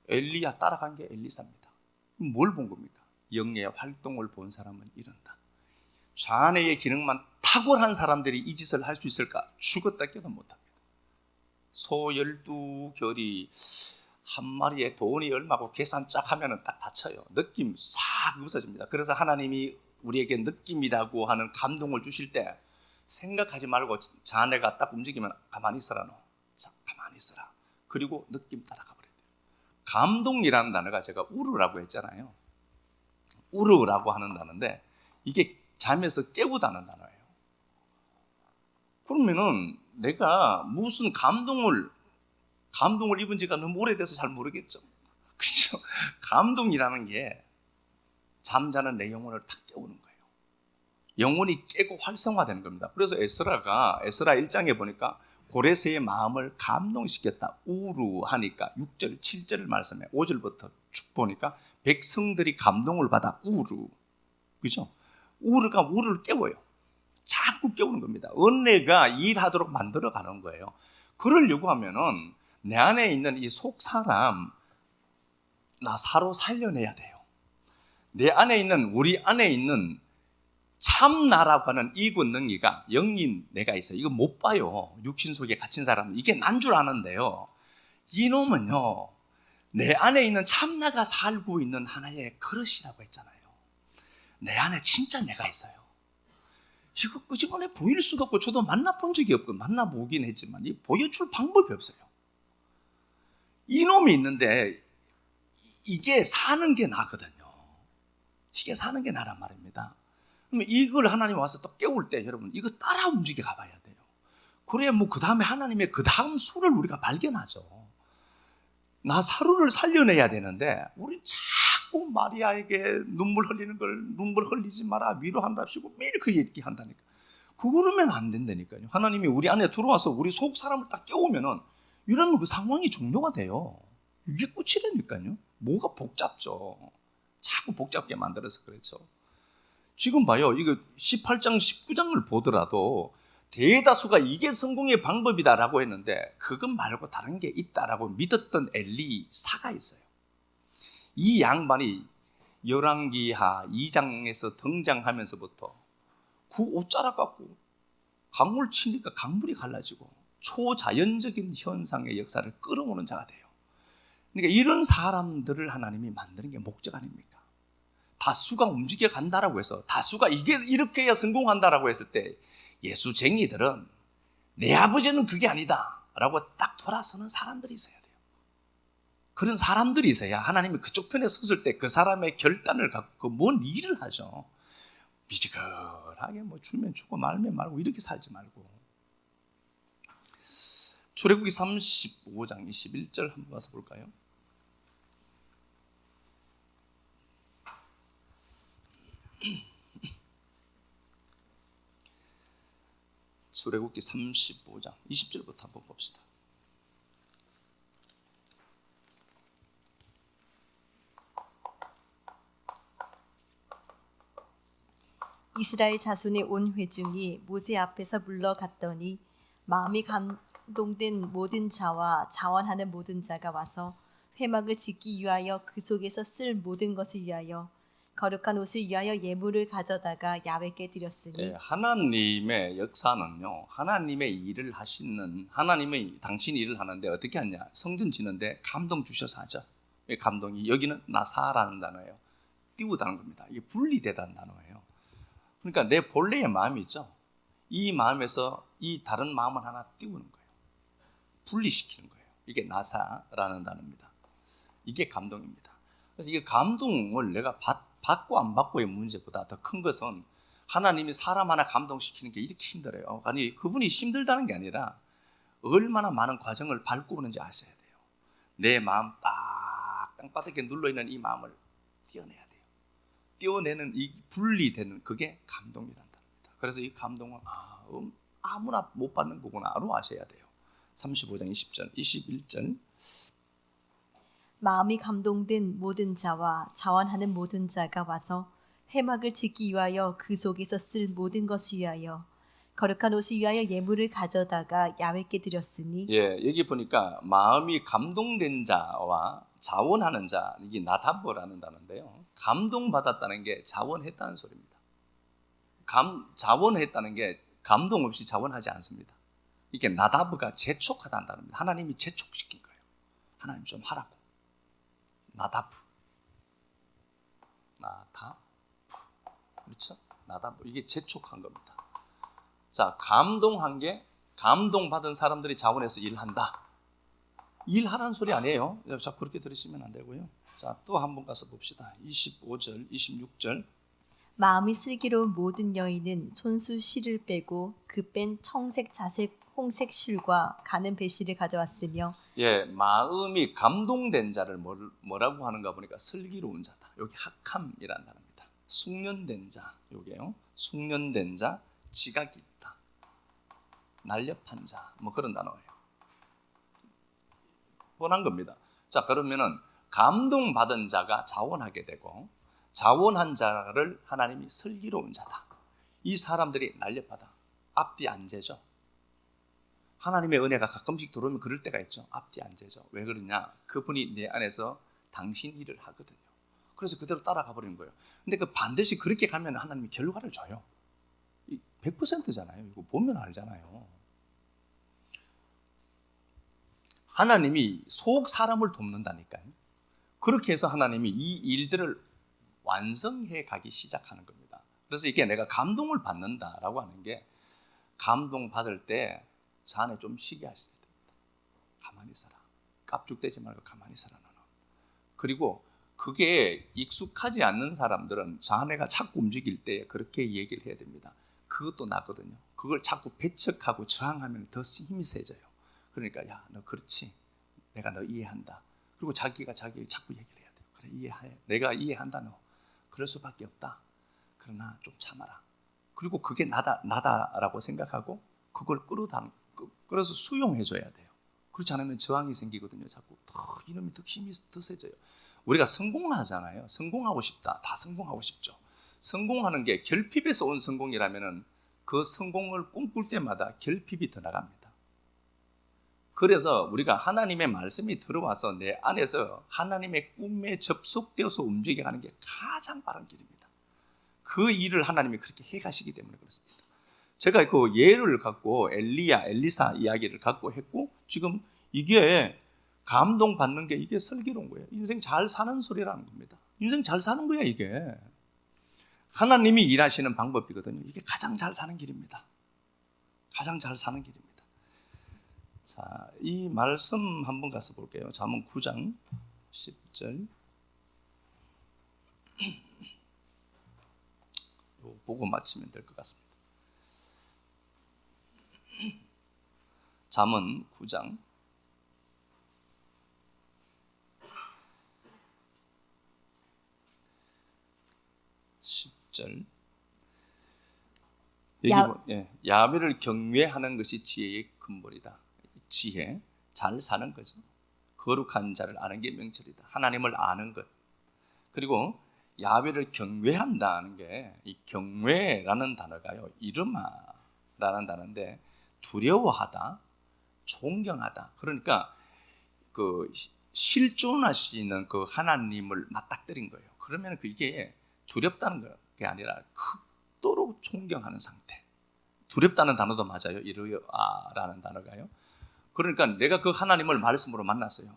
엘리야 따라간 게 엘리사입니다. 뭘 본 겁니까? 영의 활동을 본 사람은 이런다. 자네의 기능만 탁월한 사람들이 이 짓을 할 수 있을까? 죽었다 깨도 못합니다. 소 12결이 한 마리에 돈이 얼마고 계산 쫙 하면 딱 받쳐요. 느낌 싹 없어집니다. 그래서 하나님이 우리에게 느낌이라고 하는 감동을 주실 때 생각하지 말고 자네가 딱 움직이면 가만히 있어라. 자, 가만히 있어라. 그리고 느낌 따라가 버려야 돼요. 감동이라는 단어가 제가 우르라고 했잖아요. 우르라고 하는 단어인데 이게 잠에서 깨우다는 단어예요. 그러면은 내가 무슨 감동을 입은 지가 너무 오래돼서 잘 모르겠죠. 그렇죠? 감동이라는 게 잠자는 내 영혼을 탁 깨우는 거예요. 영혼이 깨고 활성화되는 겁니다. 그래서 에스라 1장에 보니까 고레스의 마음을 감동시켰다. 우루하니까 6절, 7절을 말씀해 5절부터 쭉 보니까 백성들이 감동을 받아 우루. 그죠? 우루가 우루를 깨워요. 자꾸 깨우는 겁니다. 은혜가 일하도록 만들어 가는 거예요. 그러려고 하면은 내 안에 있는 이 속 사람 나사로 살려내야 돼요. 내 안에 있는 우리 안에 있는 참나라고 하는 이 권능이가 영인 내가 있어요. 이거 못 봐요. 육신 속에 갇힌 사람은 이게 난 줄 아는데요. 이놈은요 내 안에 있는 참나가 살고 있는 하나의 그릇이라고 했잖아요. 내 안에 진짜 내가 있어요. 이거 끄집어내 보일 수도 없고 저도 만나본 적이 없고 만나보긴 했지만 보여줄 방법이 없어요. 이놈이 있는데 이게 사는 게 나거든요. 이게 사는 게 나란 말입니다. 그러면 이걸 하나님 와서 또 깨울 때 여러분 이거 따라 움직여 가봐야 돼요. 그래야 뭐 그 다음에 하나님의 그 다음 수를 우리가 발견하죠. 나사로를 살려내야 되는데 우리 자꾸 마리아에게 눈물 흘리는 걸 눈물 흘리지 마라 위로한답시고 매일 그 얘기한다니까. 그러면 안 된다니까요. 하나님이 우리 안에 들어와서 우리 속 사람을 딱 깨우면은 이러면 그 상황이 종료가 돼요. 이게 끝이라니까요. 뭐가 복잡죠. 자꾸 복잡게 만들어서 그렇죠. 지금 봐요. 이거 18장, 19장을 보더라도 대다수가 이게 성공의 방법이다라고 했는데 그것 말고 다른 게 있다라고 믿었던 엘리사가 있어요. 이 양반이 열왕기하 2장에서 등장하면서부터 그 옷자락 갖고 강물 치니까 강물이 갈라지고 초자연적인 현상의 역사를 끌어오는 자가 돼요. 그러니까 이런 사람들을 하나님이 만드는 게 목적 아닙니까? 다수가 움직여 간다라고 해서 다수가 이게 이렇게 해야 성공한다라고 했을 때 예수쟁이들은 내 아버지는 그게 아니다 라고 딱 돌아서는 사람들이 있어야 돼요. 그런 사람들이 있어야 하나님이 그쪽 편에 섰을 때 그 사람의 결단을 갖고 뭔 일을 하죠. 미지근하게 뭐 주면 주고 말면 말고 이렇게 살지 말고. 출애굽기 35장 21절 한번 가서 볼까요? 출애굽기 35장 20절부터 한번 봅시다. 이스라엘 자손의 온 회중이 모세 앞에서 물러갔더니 마음이 감동된 모든 자와 자원하는 모든 자가 와서 회막을 짓기 위하여 그 속에서 쓸 모든 것을 위하여 거룩한 옷을 위하여 예물을 가져다가 야훼께 드렸으니. 네, 하나님의 역사는요, 하나님의 일을 하시는 하나님의 당신이 일을 하는데 어떻게 하냐? 성전 지는데 감동 주셔서 하죠. 감동이 여기는 나사라는 단어예요. 띄우다는 겁니다. 이게 분리되다는 단어예요. 그러니까 내 본래의 마음이 있죠. 이 마음에서 이 다른 마음을 하나 띄우는 거예요. 분리시키는 거예요. 이게 나사라는 단어입니다. 이게 감동입니다. 그래서 이 감동을 내가 받고 안 받고의 문제보다 더 큰 것은 하나님이 사람 하나 감동시키는 게 이렇게 힘들어요. 아니 그분이 힘들다는 게 아니라 얼마나 많은 과정을 밟고 오는지 아셔야 돼요. 내 마음 딱 땅바닥에 눌러있는 이 마음을 떼어내야 돼요. 떼어내는 이 분리되는 그게 감동이란다. 그래서 이 감동은 아무나 못 받는 거구나로 아셔야 돼요. 35장 20절 21절 마음이 감동된 모든 자와 자원하는 모든 자가 와서 회막을 짓기 위하여 그 속에서 쓸 모든 것을 위하여 거룩한 옷을 위하여 예물을 가져다가 야훼께 드렸으니 예, 여기 보니까 마음이 감동된 자와 자원하는 자, 이게 나다브라는 단어인데요. 감동받았다는 게 자원했다는 소리입니다. 자원했다는 게 감동 없이 자원하지 않습니다. 이게 나다브가 재촉하다는 단어입니다. 하나님이 재촉시킨 거예요. 하나님 좀 하라고. 나다브. 그렇죠? 나다브. 이게 재촉한 겁니다. 자, 감동한 게 감동받은 사람들이 자원해서 일한다. 일하라는 소리 아니에요. 자, 그렇게 들으시면 안 되고요. 자, 또 한 번 가서 봅시다. 25절, 26절. 마음이 슬기로운 모든 여인은 손수 실을 빼고 그 뺀 청색, 자색, 홍색 실과 가는 배실을 가져왔으며 예, 마음이 감동된 자를 뭐라고 하는가 보니까 슬기로운 자다. 여기 학함이라는 단어입니다. 숙련된 자, 요게요. 숙련된 자, 지각이 있다. 날렵한 자, 뭐 그런 단어예요. 뻔한 겁니다. 자, 그러면은 감동받은 자가 자원하게 되고 자원한 자를 하나님이 슬기로운 자다. 이 사람들이 날렵하다. 앞뒤 안 재죠. 하나님의 은혜가 가끔씩 들어오면 그럴 때가 있죠. 앞뒤 안 재죠. 왜 그러냐? 그분이 내 안에서 당신 일을 하거든요. 그래서 그대로 따라가 버리는 거예요. 근데 그 반드시 그렇게 가면 하나님이 결과를 줘요. 100%잖아요. 이거 보면 알잖아요. 하나님이 속 사람을 돕는다니까요. 그렇게 해서 하나님이 이 일들을 완성해 가기 시작하는 겁니다. 그래서 이게 내가 감동을 받는다라고 하는 게 감동받을 때 자네 좀 쉬게 하셔야 됩니다. 가만히 있어라. 깝죽대지 말고 가만히 있어라 너는. 그리고 그게 익숙하지 않는 사람들은 자네가 자꾸 움직일 때 그렇게 얘기를 해야 됩니다. 그것도 나거든요. 그걸 자꾸 배척하고 저항하면 더 힘이 세져요. 그러니까 야, 너 그렇지. 내가 너 이해한다. 그리고 자기가 자꾸 얘기를 해야 돼요. 그래, 이해해. 내가 이해한다 너. 그럴 수밖에 없다. 그러나 좀 참아라. 그리고 그게 나다라고 생각하고 그걸 끌어서 수용해줘야 돼요. 그렇지 않으면 저항이 생기거든요. 자꾸 이놈이 더 힘이 더 세져요. 우리가 성공을 하잖아요. 성공하고 싶다. 다 성공하고 싶죠. 성공하는 게 결핍에서 온 성공이라면은 그 성공을 꿈꿀 때마다 결핍이 더 나갑니다. 그래서 우리가 하나님의 말씀이 들어와서 내 안에서 하나님의 꿈에 접속되어서 움직여가는 게 가장 빠른 길입니다. 그 일을 하나님이 그렇게 해가시기 때문에 그렇습니다. 제가 그 예를 갖고 엘리사 이야기를 갖고 했고 지금 이게 감동받는 게 이게 슬기로운 거예요. 인생 잘 사는 소리라는 겁니다. 인생 잘 사는 거야 이게. 하나님이 일하시는 방법이거든요. 이게 가장 잘 사는 길입니다. 가장 잘 사는 길입니다. 자, 이 말씀 한번 가서 볼게요. 잠언 9장 10절. 이거 보고 마치면 될 것 같습니다. 잠언 9장 10절. 여기 야훼를 경외하는 것이 지혜의 근본이다. 지혜, 잘 사는 거죠. 거룩한 자를 아는 게 명철이다. 하나님을 아는 것. 그리고 야훼를 경외한다는 게 이 경외라는 단어가요. 이르마라는 단어인데 두려워하다, 존경하다. 그러니까 그 실존하시는 그 하나님을 맞닥뜨린 거예요. 그러면 그게 두렵다는 게 아니라 극도로 존경하는 상태. 두렵다는 단어도 맞아요. 이르아라는 단어가요. 그러니까 내가 그 하나님을 말씀으로 만났어요.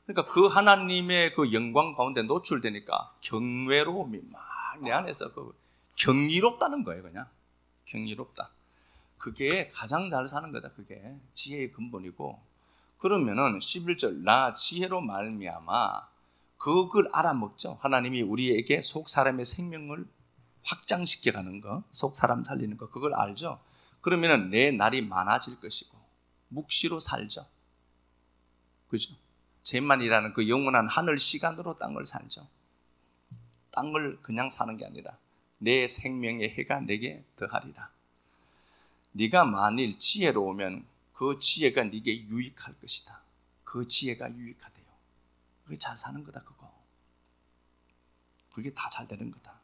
그러니까 그 하나님의 그 영광 가운데 노출되니까 경외로움이 막 내 안에서 그 경이롭다는 거예요. 그냥 경이롭다. 그게 가장 잘 사는 거다. 그게 지혜의 근본이고. 그러면은 11절 나 지혜로 말미암아 그걸 알아먹죠. 하나님이 우리에게 속 사람의 생명을 확장시켜가는 거, 속 사람 살리는 거, 그걸 알죠. 그러면은 내 날이 많아질 것이고 묵시로 살죠. 그죠? 잼만이라는 그 영원한 하늘 시간으로 땅을 살죠. 땅을 그냥 사는 게 아니라 내 생명의 해가 내게 더하리라. 네가 만일 지혜로우면 그 지혜가 네게 유익할 것이다. 그 지혜가 유익하대요. 그게 잘 사는 거다. 그게 다 잘 되는 거다.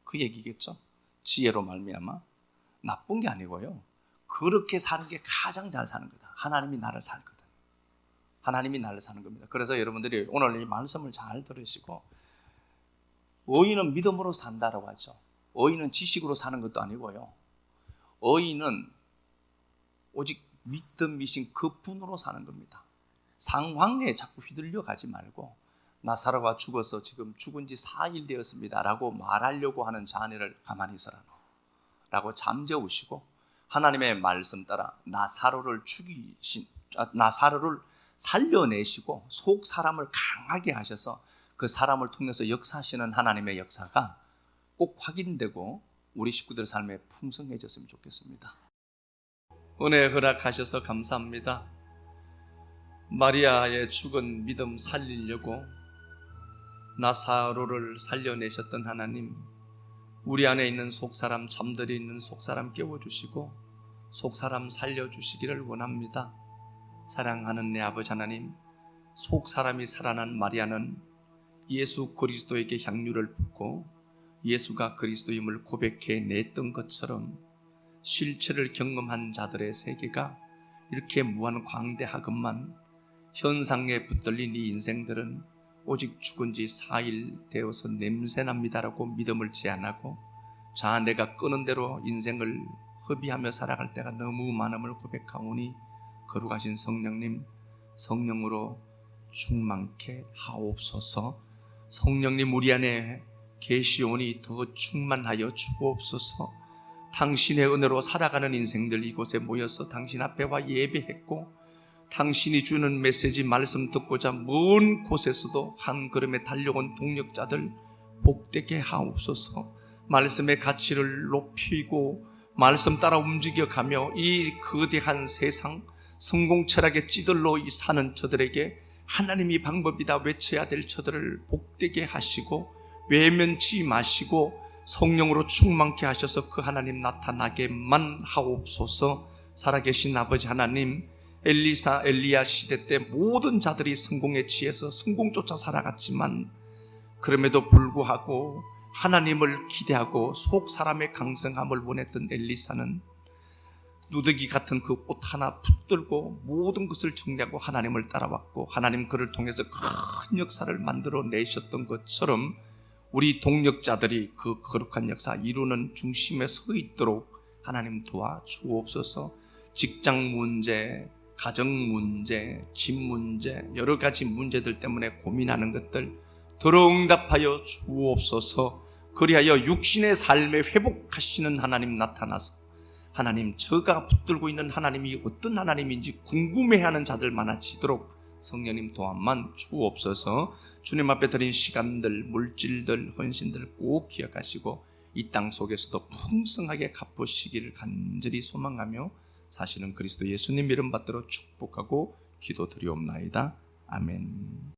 그 얘기겠죠. 지혜로 말미암아. 나쁜 게 아니고요, 그렇게 사는 게 가장 잘 사는 거다. 하나님이 나를 살거든. 하나님이 나를 사는 겁니다. 그래서 여러분들이 오늘 이 말씀을 잘 들으시고, 의인은 믿음으로 산다라고 하죠. 의인은 지식으로 사는 것도 아니고요, 의인은 오직 믿음이신 그분으로 사는 겁니다. 상황에 자꾸 휘둘려 가지 말고, 나사로가 죽어서 지금 죽은 지 4일 되었습니다 라고 말하려고 하는 자네를 가만히 있어라 라고 잠재우시고, 하나님의 말씀 따라 나사로를 살려내시고 속 사람을 강하게 하셔서 그 사람을 통해서 역사하시는 하나님의 역사가 꼭 확인되고 우리 식구들 삶에 풍성해졌으면 좋겠습니다. 은혜 허락하셔서 감사합니다. 마리아의 죽은 믿음 살리려고 나사로를 살려내셨던 하나님, 우리 안에 있는 속사람, 잠들어 있는 속사람 깨워주시고 속사람 살려주시기를 원합니다. 사랑하는 내 아버지 하나님, 속사람이 살아난 마리아는 예수 그리스도에게 향유를 붓고 예수가 그리스도임을 고백해 냈던 것처럼 실체를 경험한 자들의 세계가 이렇게 무한 광대하건만 현상에 붙들린 이 인생들은 오직 죽은 지 4일 되어서 냄새납니다라고 믿음을 제한하고, 자 내가 끄는 대로 인생을 허비하며 살아갈 때가 너무 많음을 고백하오니 거룩하신 성령님, 성령으로 충만케 하옵소서. 성령님 우리 안에 계시오니 더 충만하여 주옵소서. 당신의 은혜로 살아가는 인생들 이곳에 모여서 당신 앞에 와 예배했고, 당신이 주는 메시지 말씀 듣고자 먼 곳에서도 한 걸음에 달려온 동력자들 복되게 하옵소서. 말씀의 가치를 높이고 말씀 따라 움직여가며 이 거대한 세상 성공 철학에 찌들러 사는 저들에게 하나님이 방법이다 외쳐야 될 저들을 복되게 하시고 외면치 마시고 성령으로 충만케 하셔서 그 하나님 나타나게만 하옵소서. 살아계신 아버지 하나님, 엘리야 시대 때 모든 자들이 성공에 취해서 성공조차 살아갔지만 그럼에도 불구하고 하나님을 기대하고 속 사람의 강성함을 원했던 엘리사는 누더기 같은 그 옷 하나 붙들고 모든 것을 정리하고 하나님을 따라왔고, 하나님 그를 통해서 큰 역사를 만들어내셨던 것처럼 우리 동력자들이 그 거룩한 역사 이루는 중심에 서 있도록 하나님 도와주옵소서. 직장 문제, 가정 문제, 집 문제, 여러 가지 문제들 때문에 고민하는 것들 들어응답하여 주옵소서. 그리하여 육신의 삶에 회복하시는 하나님 나타나서 하나님, 저가 붙들고 있는 하나님이 어떤 하나님인지 궁금해하는 자들 많아지도록 성령님 도함만 주옵소서. 주님 앞에 드린 시간들, 물질들, 헌신들 꼭 기억하시고 이 땅 속에서도 풍성하게 갚으시기를 간절히 소망하며 사실은 그리스도 예수님 이름 받들어 축복하고 기도드리옵나이다. 아멘.